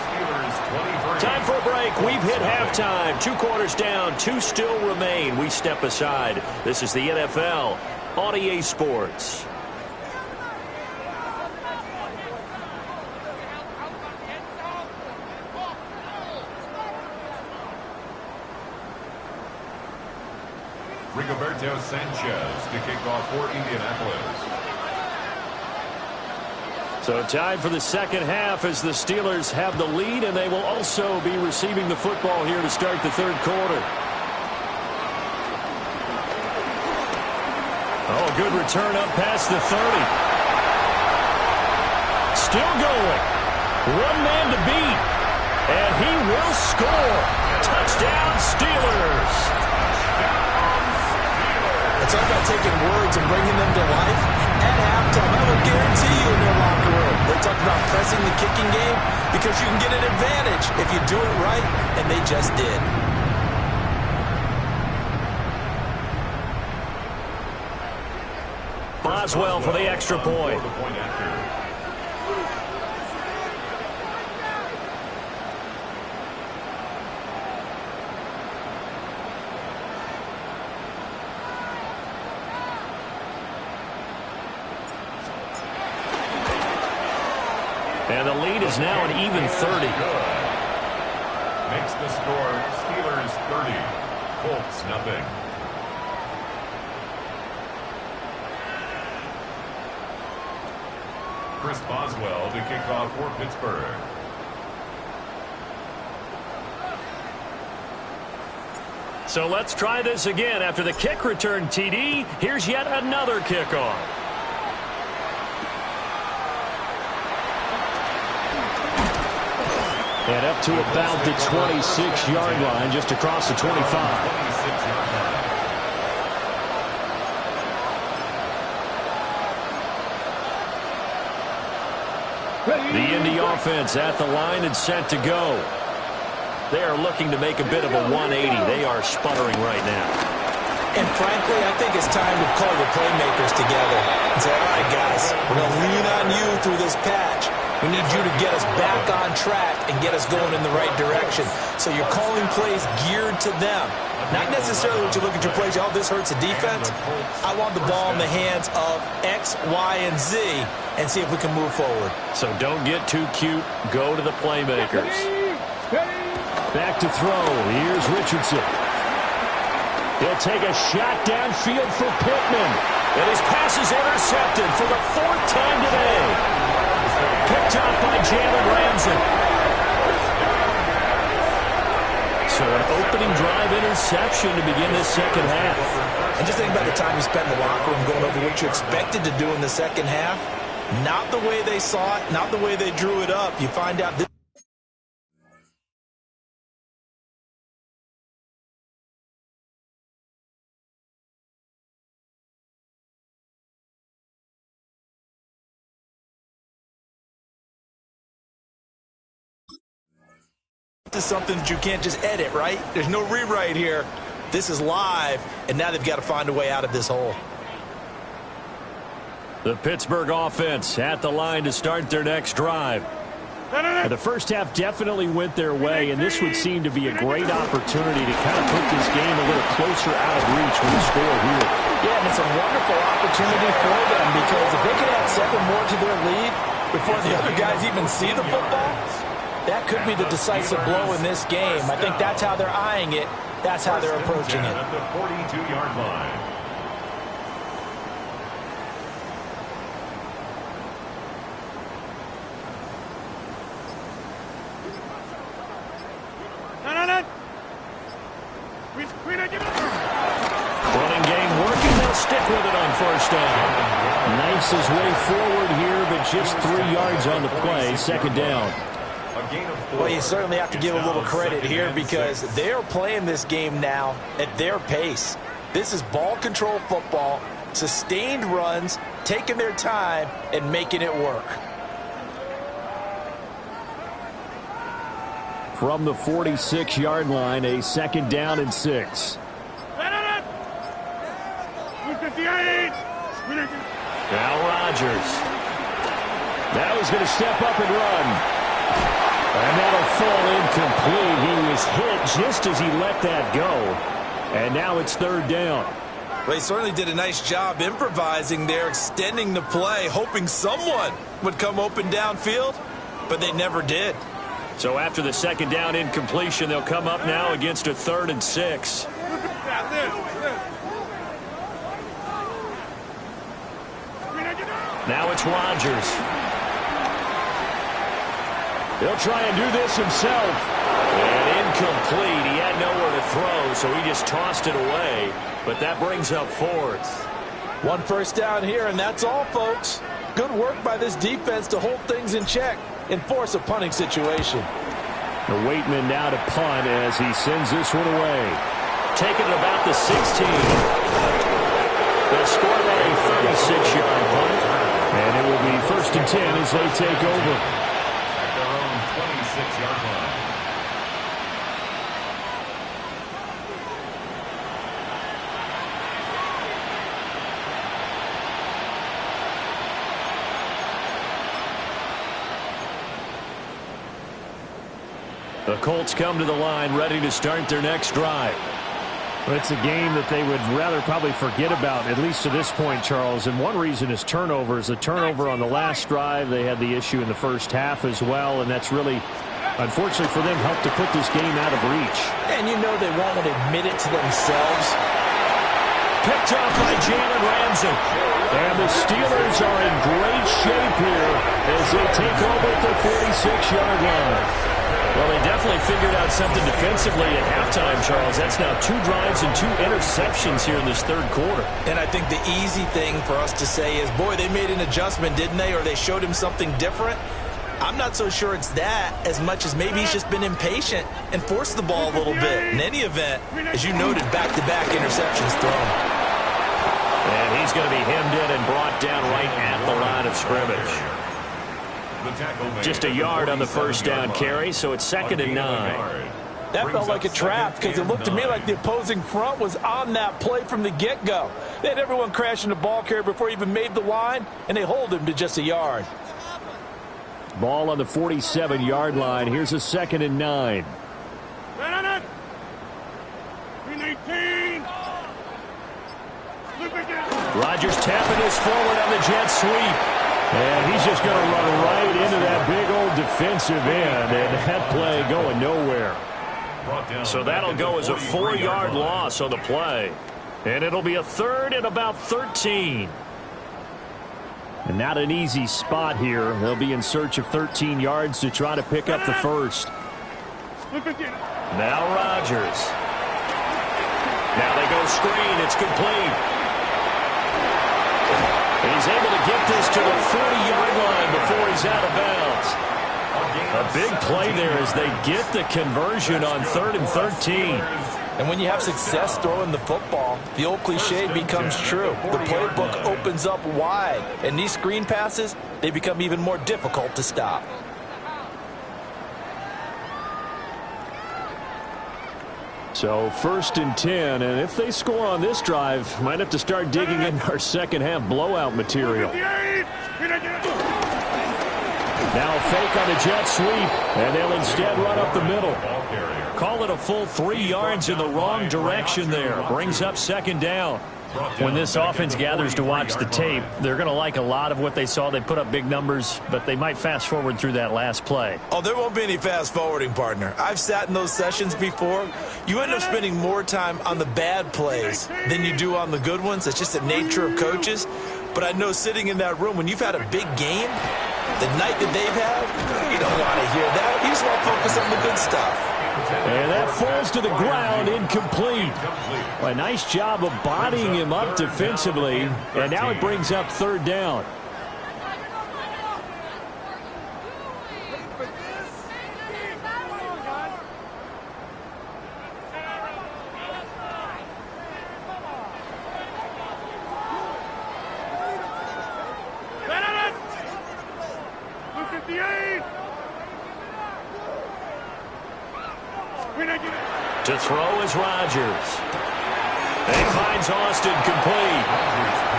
Time for a break. We've hit halftime. 2 quarters down, 2 still remain. We step aside. This is the NFL on EA Sports. Rigoberto Sanchez to kick off for Indianapolis. So time for the second half as the Steelers have the lead, and they will also be receiving the football here to start the third quarter. Oh, good return up past the 30. Still going. One man to beat, and he will score. Touchdown, Steelers. It's all about taking words and bringing them to life. At halftime, I will guarantee you in their locker room, they talk about pressing the kicking game because you can get an advantage if you do it right, and they just did. Boswell for the extra point. And the lead is now an even 30. Makes the score Steelers 30, Colts nothing. Chris Boswell to kick off for Pittsburgh. So let's try this again. After the kick return TD, here's yet another kickoff. And up to about the 26-yard line, just across the 25. 26-yard line. The Indy offense at the line and set to go. They are looking to make a bit of a 180. They are sputtering right now. And frankly, I think it's time to call the playmakers together and say, all right, guys, we're going to lean on you through this patch. We need you to get us back on track and get us going in the right direction. So you're calling plays geared to them. Not necessarily what you look at your plays, oh, this hurts the defense. I want the ball in the hands of X, Y, and Z and see if we can move forward. So don't get too cute. Go to the playmakers. Back to throw. Here's Richardson. He'll take a shot downfield for Pittman. And his pass is intercepted for the 4th time today. Picked up by Jalen Ramsey. So an opening drive interception to begin this second half. And just think about the time you spent in the locker room going over what you expected to do in the second half. Not the way they saw it, not the way they drew it up. You find out this. This is something that you can't just edit, right? There's no rewrite here. This is live, and now they've got to find a way out of this hole. The Pittsburgh offense at the line to start their next drive. The first half definitely went their way, and this would seem to be a great opportunity to kind of put this game a little closer out of reach with the score here. Yeah, and it's a wonderful opportunity for them because if they could add 7 more to their lead before the other guys even see the football, that could be the decisive blow in this game. I think that's how they're eyeing it. That's how they're approaching it. At the 42-yard line. Running game working. They'll stick with it on first down. Knifes his way forward here, but just 3 yards on the play. Second down. Well, you certainly have to give a little credit here because they're playing this game now at their pace. This is ball control football, sustained runs, taking their time, and making it work. From the 46-yard line, a second down and 6. Now Rodgers. Now he's going to step up and run. And that'll fall incomplete. He was hit just as he let that go. And now it's third down. Well, he certainly did a nice job improvising there, extending the play, hoping someone would come open downfield, but they never did. So after the second down incompletion, they'll come up now against a 3rd and 6. Now it's Rodgers. He'll try and do this himself. And incomplete. He had nowhere to throw, so he just tossed it away. But that brings up 4th. 1 first down here, and that's all, folks. Good work by this defense to hold things in check and force a punting situation. The Waitman now to punt as he sends this one away. Taking it about the 16. They'll score that a 36-yard punt. And it will be 1st and 10 as they take over. At their own 26-yard line. The Colts come to the line ready to start their next drive. Well, it's a game that they would rather probably forget about, at least to this point, Charles. And one reason is turnovers. A turnover on the last drive. They had the issue in the first half as well, and that's really, unfortunately for them, helped to put this game out of reach. And you know they won't admit it to themselves. Picked up by Jalen Ramsey. And the Steelers are in great shape here as they take over at the 46-yard line. Well, they definitely figured out something defensively at halftime, Charles. That's now 2 drives and 2 interceptions here in this 3rd quarter. And I think the easy thing for us to say is, boy, they made an adjustment, didn't they? Or they showed him something different. I'm not so sure it's that as much as maybe he's just been impatient and forced the ball a little bit. In any event, as you noted, back-to-back interceptions thrown. And he's going to be hemmed in and brought down right at the line of scrimmage. Just a yard on the first down carry, so it's 2nd and 9. That felt like a trap because it looked to me like the opposing front was on that play from the get-go. They had everyone crashing the ball carrier before he even made the line, and they hold him to just a yard. Ball on the 47-yard line. Here's a 2nd and 9. Rodgers tapping this forward on the jet sweep. And he's just going to run right into that big old defensive end, and that play going nowhere. So that'll go as a 4-yard loss on the play. And it'll be a 3rd and about 13. And not an easy spot here. They'll be in search of 13 yards to try to pick up the first. Now Rodgers. Now they go screen. It's complete. He's able to get this to the 40-yard line before he's out of bounds. A big play there as they get the conversion on 3rd and 13. And when you have success throwing the football, the old cliche becomes true. The playbook opens up wide, and these screen passes, they become even more difficult to stop. So 1st and 10, and if they score on this drive, might have to start digging in our second half blowout material. Now a fake on the jet sweep, and they'll instead run up the middle. Call it a full 3 yards in the wrong direction there. Brings up 2nd down. When this offense gathers to watch the tape, they're going to like a lot of what they saw. They put up big numbers, but they might fast forward through that last play. Oh, there won't be any fast forwarding, partner. I've sat in those sessions before. You end up spending more time on the bad plays than you do on the good ones. It's just the nature of coaches. But I know sitting in that room, when you've had a big game, the night that they've had, you don't want to hear that. You just want to focus on the good stuff. And that falls to the ground, incomplete. A nice job of bodying him up defensively, and now it brings up 3rd down. To throw is Rodgers. And he finds Austin complete.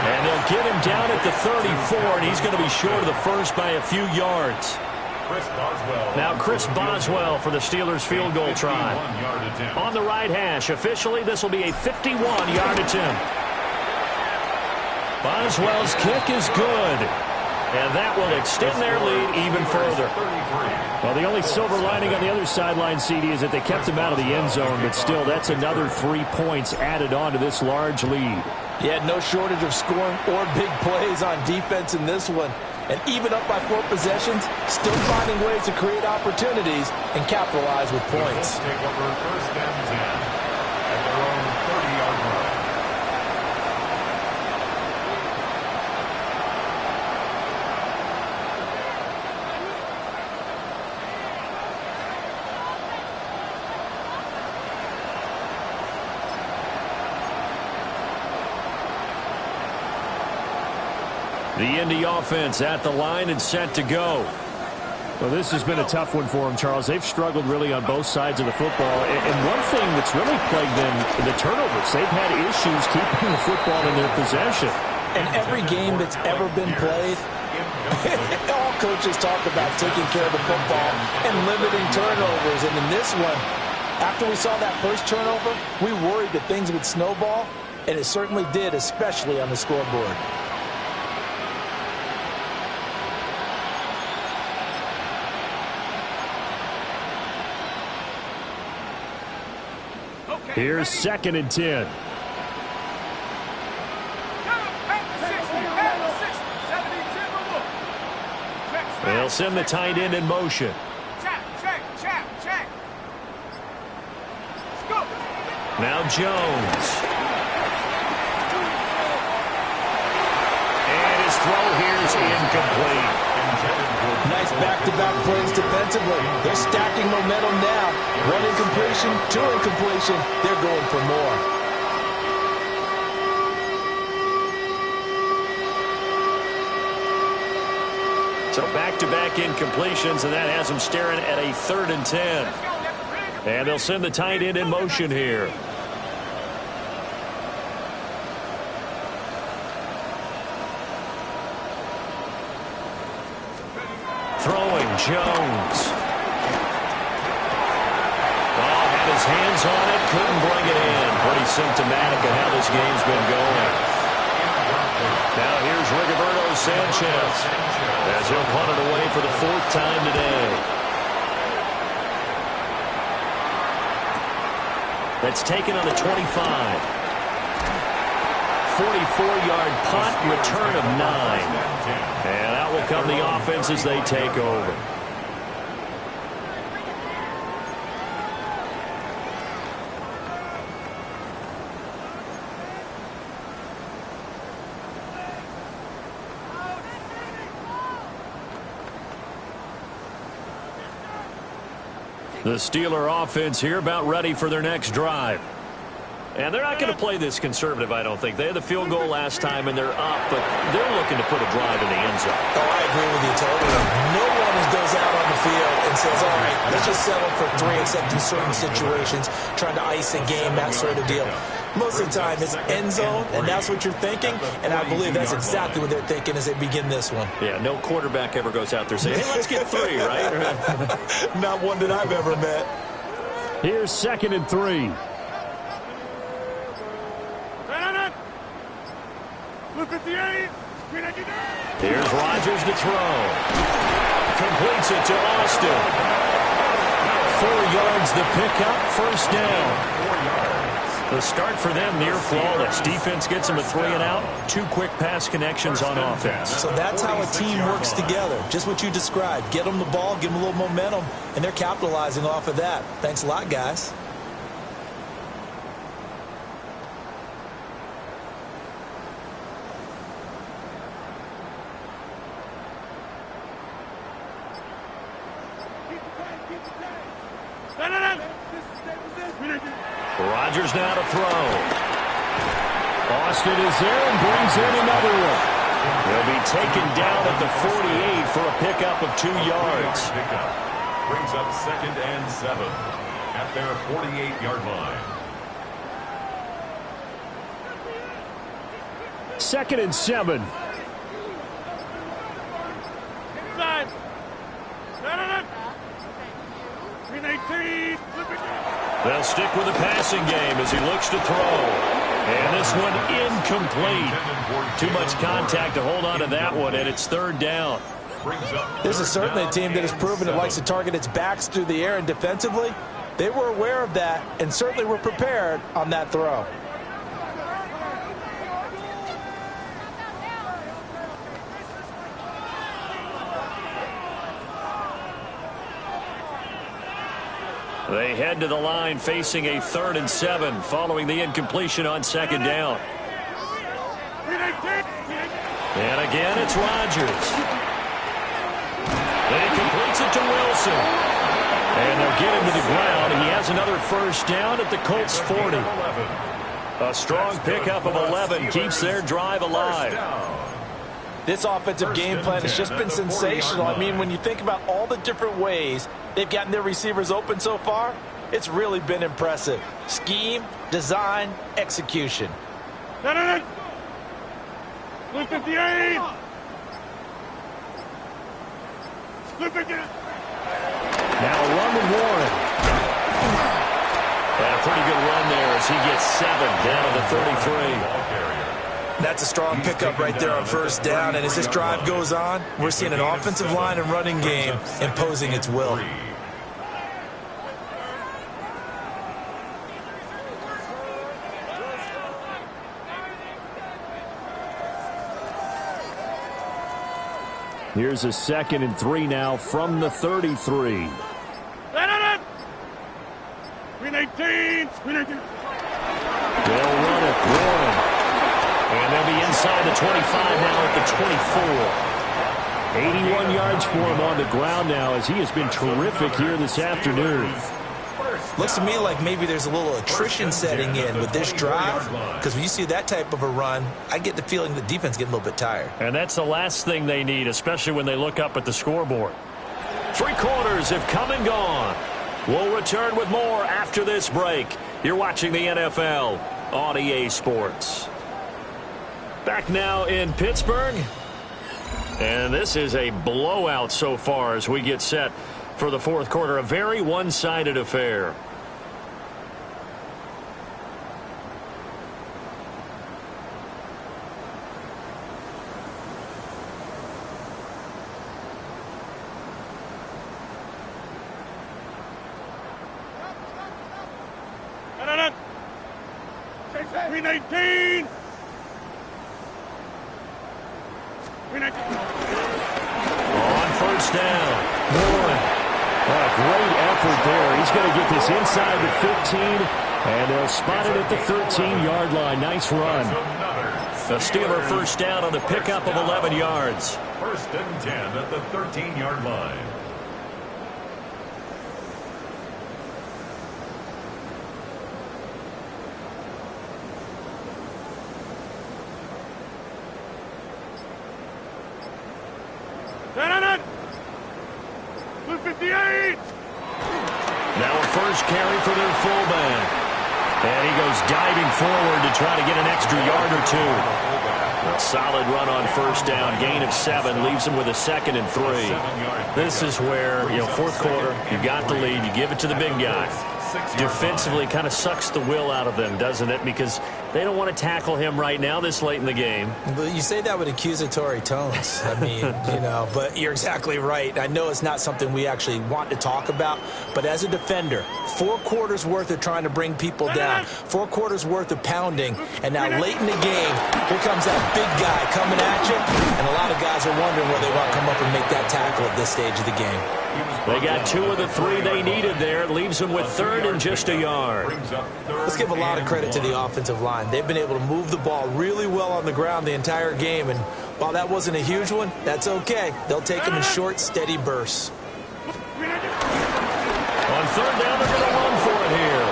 And they'll get him down at the 34, and he's going to be short of the first by a few yards. Now Chris Boswell for the Steelers field goal try. On the right hash, officially this will be a 51-yard attempt. Boswell's kick is good. And that will extend their lead even further. Well, the only silver lining on the other sideline, CD, is that they kept him out of the end zone, but still, that's another 3 points added on to this large lead. He had no shortage of scoring or big plays on defense in this one. And even up by 4 possessions, still finding ways to create opportunities and capitalize with points. Take over first and 10 at their own 30-yard line. The Indy offense at the line and set to go. Well, this has been a tough one for them, Charles. They've struggled really on both sides of the football. And one thing that's really plagued them, the turnovers. They've had issues keeping the football in their possession. And every game that's ever been played, all coaches talk about taking care of the football and limiting turnovers. And in this one, after we saw that first turnover, we worried that things would snowball, and it certainly did, especially on the scoreboard. Here's 2nd and 10. They'll send the tight end in motion. Now Jones. And his throw here is incomplete. Nice back-to-back plays defensively. They're stacking momentum now. 1 incompletion, 2 incompletion. They're going for more. So back-to-back incompletions, and that has them staring at a 3rd and 10. And they'll send the tight end in motion here. Throwing Jones. Ball had his hands on it, couldn't bring it in. Pretty symptomatic of how this game's been going. Now here's Rigoberto Sanchez as he'll punt it away for the 4th time today. That's taken on the 25. 44-yard punt, return of 9. And out will come the offense as they take over. The Steeler offense here about ready for their next drive. And they're not going to play this conservative, I don't think. They had the field goal last time, and they're up, but they're looking to put a drive in the end zone. Oh, I agree with you totally. No one goes out on the field and says, all right, let's just settle for 3 except in certain situations, trying to ice a game, that sort of deal. Most of the time, it's end zone, and that's what you're thinking, and I believe that's exactly what they're thinking as they begin this one. Yeah, no quarterback ever goes out there saying, hey, let's get 3, right? Not one that I've ever met. Here's 2nd and 3. Here's Rodgers to throw. Completes it to Austin. 4 yards the pickup, 1st down. 4 yards. The start for them near flawless. Defense gets them a 3 and out. 2 quick pass connections on offense. So that's how a team works together. Just what you described. Get them the ball, give them a little momentum, and they're capitalizing off of that. Thanks a lot, guys. Rodgers now to throw. Austin is there and brings in another one. They'll be taken down at the 48 for a pickup of 2 yards. Brings up 2nd and 7 at their 48-yard line. 2nd and 7. Inside. No. They'll stick with the passing game as he looks to throw. And this one incomplete. Too much contact to hold on to that one, and it's third down. This is certainly a team that has proven it likes to target its backs through the air, and defensively, they were aware of that and certainly were prepared on that throw. They head to the line facing a 3rd and 7 following the incompletion on second down. And again, it's Rodgers. He completes it to Wilson. And they'll get him to the ground. He has another first down at the Colts 40. A strong pickup of 11 keeps their drive alive. This offensive game plan has just been sensational. I mean, when you think about all the different ways they've gotten their receivers open so far, it's really been impressive. Scheme, design, execution. Blue 58! Blue 58! Now a run with Warren. And a pretty good run there as he gets 7 down to the 33. That's a strong pickup right there on first down, and as this drive goes on, we're seeing an offensive line and running game imposing its will. Here's a 2nd and 3 now from the 33. Green 18! Green 18! They'll run it. Warren. And they'll be inside the 25 now at the 24. 81 yards for him on the ground now as he has been terrific here this afternoon. Looks to me like maybe there's a little attrition setting in with this drive, because when you see that type of a run, I get the feeling the defense getting a little bit tired. And that's the last thing they need, especially when they look up at the scoreboard. 3 quarters have come and gone. We'll return with more after this break. You're watching the NFL on EA Sports. Back now in Pittsburgh. And this is a blowout so far as we get set for the 4th quarter. A very one-sided affair. Green 18! On first down, Warren. Great effort there. He's going to get this inside the 15, and they'll spot it at the 13-yard line. Nice run. The Steeler first down on the pickup of 11 yards. 1st and 10 at the 13-yard line. Blue 58! Now a first carry for their fullback. And he goes diving forward to try to get an extra yard or 2. A solid run on first down. Gain of 7 leaves him with a 2nd and 3. This is where, 4th quarter, you got the lead. You give it to the big guy. Defensively kind of sucks the will out of them, doesn't it? Because they don't want to tackle him right now this late in the game. But you say that with accusatory tones. I mean, but you're exactly right. I know it's not something we actually want to talk about, but as a defender, 4 quarters worth of trying to bring people down, 4 quarters worth of pounding, and now late in the game, here comes that big guy coming at you, and a lot of guys are wondering whether they want to come up and make that tackle at this stage of the game. They got 2 of the 3 they needed there. It leaves them with 3rd and just a yard. Let's give a lot of credit to the offensive line. They've been able to move the ball really well on the ground the entire game, and while that wasn't a huge one, that's okay. They'll take them in short, steady bursts. On 3rd down, they're going to run for it here.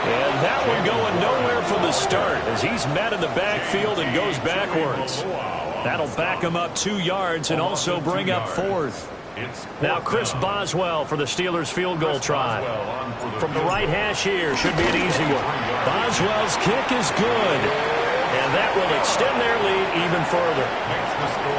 And that one going nowhere from the start as he's met in the backfield and goes backwards. That'll back him up 2 yards and also bring up 4th. Now Chris Boswell for the Steelers field goal try. From the right hash here, should be an easy one. Boswell's kick is good. And that will extend their lead even further.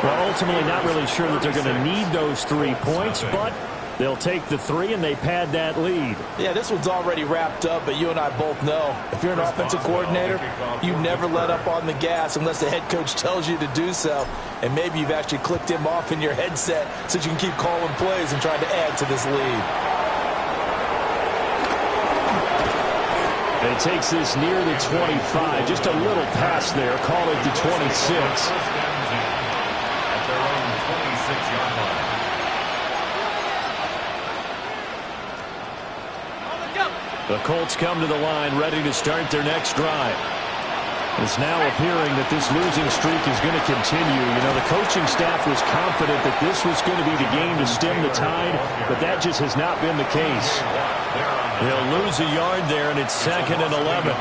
Well, ultimately not really sure that they're going to need those 3 points, but They'll take the 3, and they pad that lead. Yeah, this one's already wrapped up, but you and I both know if you're an offensive coordinator, you never let up on the gas unless the head coach tells you to do so. And maybe you've actually clicked him off in your headset so you can keep calling plays and trying to add to this lead. And it takes this near the 25. Just a little pass there. Call it the 26. At their own 26-yard line. The Colts come to the line ready to start their next drive. It's now appearing that this losing streak is going to continue. You know, the coaching staff was confident that this was going to be the game to stem the tide, but that just has not been the case. They'll lose a yard there, and it's 2nd and 11.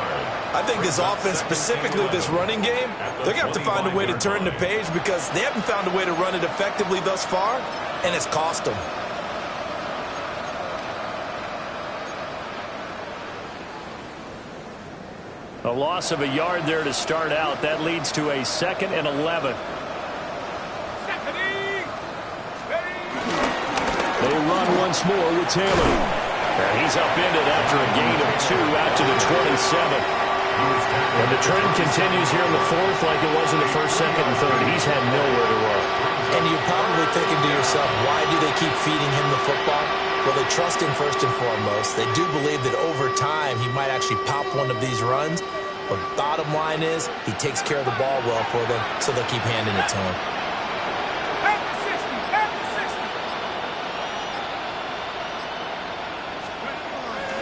I think this offense, specifically this running game, they're going to have to find a way to turn the page because they haven't found a way to run it effectively thus far, and it's cost them. A loss of a yard there to start out. That leads to a 2nd and 11. They run once more with Taylor. And he's upended after a gain of 2 out to the 27. And the trend continues here in the 4th like it was in the 1st, 2nd, and 3rd. He's had nowhere to run. And you're probably thinking to yourself, why do they keep feeding him the football? Well, they trust him first and foremost. They do believe that over time he might actually pop one of these runs. But bottom line is he takes care of the ball well for them, so they'll keep handing it to him.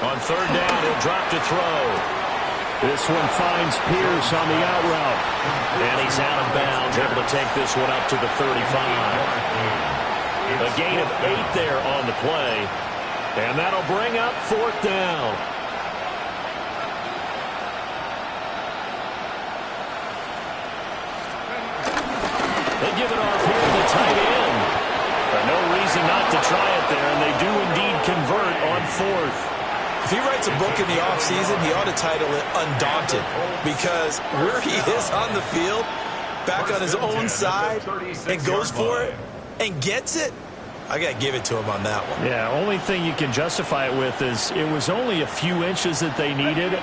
On 3rd down, he'll drop to throw. This one finds Pierce on the out route. And he's out of bounds, able to take this one up to the 35. A gain of 8 there on the play. And that'll bring up 4th down. They give it off here to the tight end. But no reason not to try it there, and they do indeed convert on 4th. If he writes a book in the offseason, he ought to title it Undaunted, because where he is on the field, back on his own side, and goes for it, and gets it, I got to give it to him on that one. Yeah, only thing you can justify it with is it was only a few inches that they needed.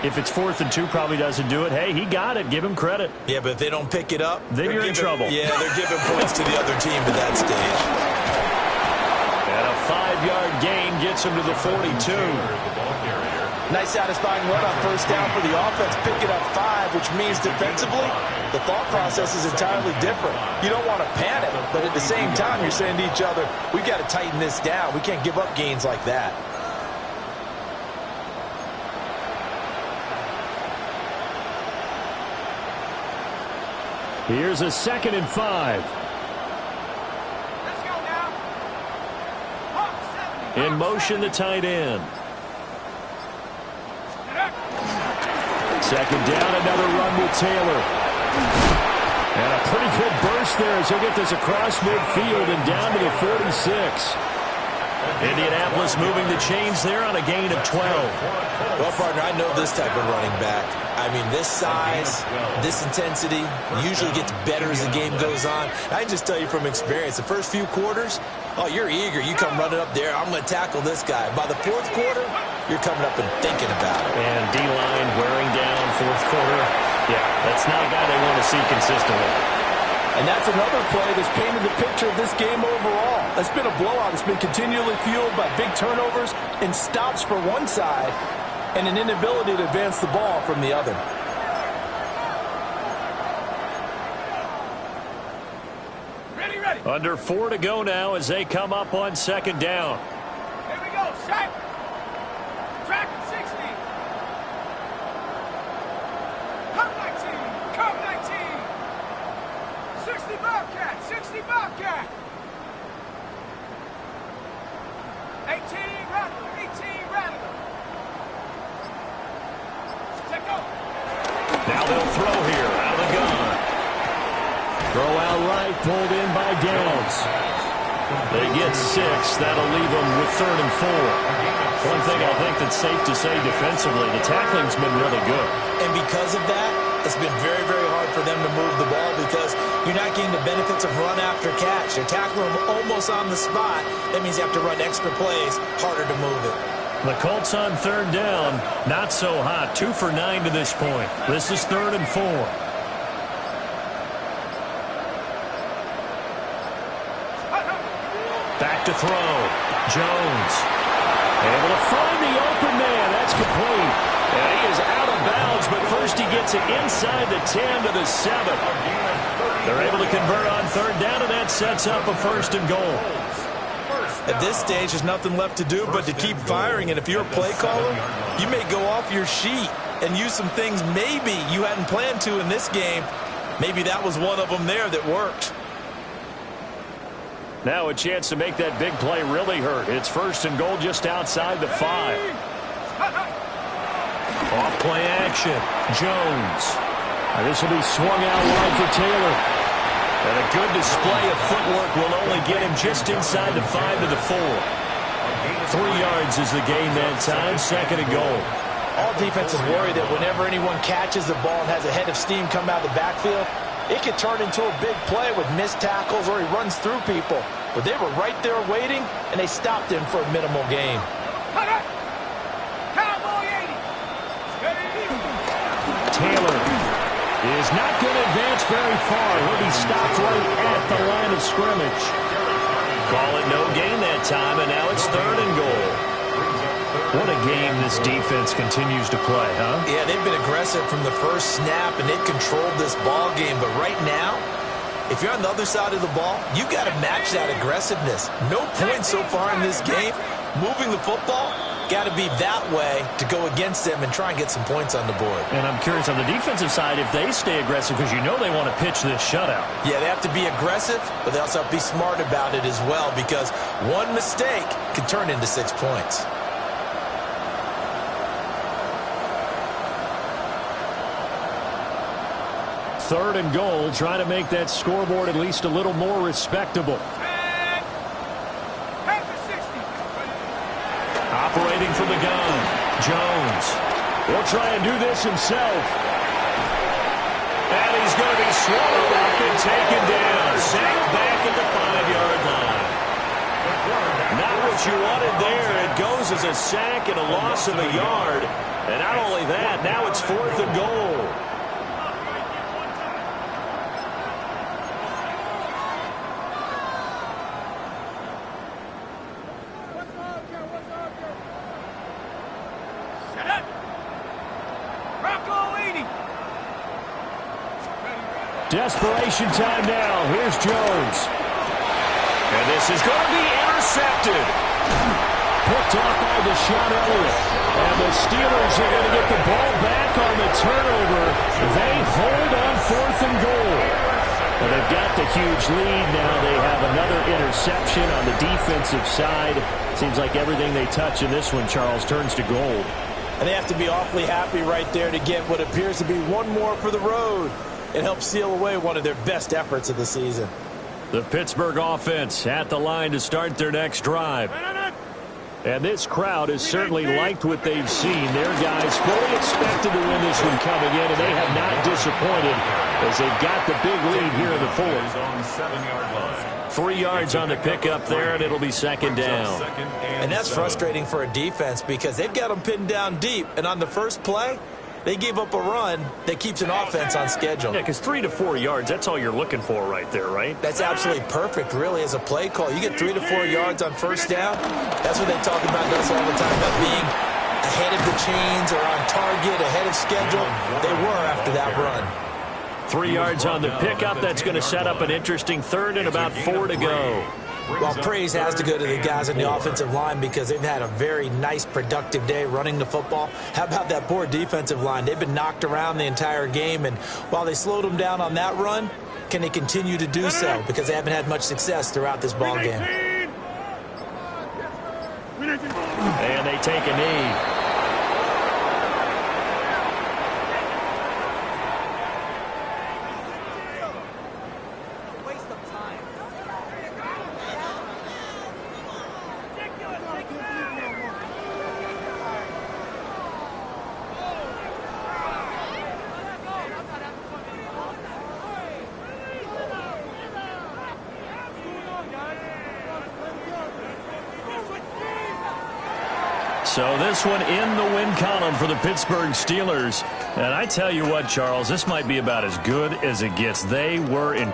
If it's 4th and 2, probably doesn't do it. Hey, he got it. Give him credit. Yeah, but if they don't pick it up, then you're in trouble. Yeah, they're giving points to the other team at that stage. And a 5-yard gain gets him to the 42. Nice satisfying run on 1st down for the offense, picking up 5, which means defensively, the thought process is entirely different. You don't want to panic, but at the same time, you're saying to each other, we've got to tighten this down. We can't give up gains like that. Here's a 2nd and 5. In motion, the tight end. 2nd down, another run with Taylor. And a pretty good burst there as he'll get this across midfield and down to the 46. Indianapolis moving the chains there on a gain of 12. Well, partner, I know this type of running back. I mean, this size, this intensity usually gets better as the game goes on. I can just tell you from experience, the first few quarters, oh, you're eager. You come running up there, I'm going to tackle this guy. By the 4th quarter, you're coming up and thinking about it. And D-line wearing down 4th quarter. Yeah, that's not a guy they want to see consistently. And that's another play that's painted the picture of this game overall. That's been a blowout. It's been continually fueled by big turnovers and stops for one side and an inability to advance the ball from the other. Ready. Under 4 to go now as they come up on 2nd down. Here we go. Sack. Track 60. Come 19. 60 Bobcat. 18 Rattler. Take go. Now they'll throw here out of the gun. Throw out right, pulled in by Downs. They get 6. That'll leave them with 3rd and 4. One thing I think that's safe to say defensively, the tackling's been really good. And because of that, it's been very, very hard for them to move the ball because you're not getting the benefits of run after catch. You're tackling them almost on the spot. That means you have to run extra plays, harder to move it. The Colts on third down, not so hot. 2 for 9 to this point. This is 3rd and 4. Back to throw. Jones. Able to find the open man. That's complete. And he is out of bounds, but first he gets it inside the 10 to the 7. They're able to convert on third down, and that sets up a 1st and goal. At this stage, there's nothing left to do but to keep firing. And if you're a play caller, you may go off your sheet and use some things maybe you hadn't planned to in this game. Maybe that was one of them there that worked. Now a chance to make that big play really hurt. It's 1st and goal just outside the 5. Off play action. Jones. This will be swung out wide for Taylor. And a good display of footwork will only get him just inside the 5 to the 4. 3 yards is the gain that time. 2nd and goal. All defenses worry that whenever anyone catches the ball and has a head of steam come out of the backfield, it could turn into a big play with missed tackles or he runs through people. But they were right there waiting, and they stopped him for a minimal gain. Taylor is not going to advance very far. He'll be stopped right at the line of scrimmage. Call it no gain that time, and now it's 3rd and goal. What a game this defense continues to play, huh? Yeah, they've been aggressive from the first snap, and they've controlled this ball game. But right now, if you're on the other side of the ball, you've got to match that aggressiveness. No points so far in this game. Moving the football, got to be that way to go against them and try and get some points on the board. And I'm curious on the defensive side if they stay aggressive, because you know they want to pitch this shutout. Yeah, they have to be aggressive, but they also have to be smart about it as well, because one mistake can turn into 6 points. Third and goal, trying to make that scoreboard at least a little more respectable. Operating from the gun, Jones. He'll try and do this himself. And he's going to be swallowed up and taken down. Sacked back at the 5-yard line. Not what you wanted there. It goes as a sack and a loss of a yard. And not only that, now it's 4th and goal. Desperation time now. Here's Jones. And this is going to be intercepted. Picked off by Deshaun Elliott. And the Steelers are going to get the ball back on the turnover. They hold on 4th and goal. Well, they've got the huge lead now. They have another interception on the defensive side. Seems like everything they touch in this one, Charles, turns to gold. And they have to be awfully happy right there to get what appears to be one more for the road. It helps seal away one of their best efforts of the season. The Pittsburgh offense at the line to start their next drive. And this crowd has certainly liked what they've seen. Their guys fully expected to win this one coming in, and they have not disappointed as they've got the big lead here in the 4th. 3 yards on the pickup there, and it'll be 2nd down. And that's frustrating for a defense because they've got them pinned down deep, and on the first play, they gave up a run that keeps an offense on schedule. Yeah, because 3 to 4 yards, that's all you're looking for right there, right? That's absolutely perfect, really, as a play call. You get 3 to 4 yards on first down. That's what they talk about us all the time, about being ahead of the chains or on target, ahead of schedule. They were after that run. 3 yards on the pickup. That's going to set up an interesting 3rd and about 4 to go. Well, praise has to go to the guys on the offensive line because they've had a very nice, productive day running the football. How about that poor defensive line? They've been knocked around the entire game, and while they slowed them down on that run, can they continue to do so? Because they haven't had much success throughout this ball game. And they take a knee. So this one in the win column for the Pittsburgh Steelers. And I tell you what, Charles, this might be about as good as it gets. They were incredible.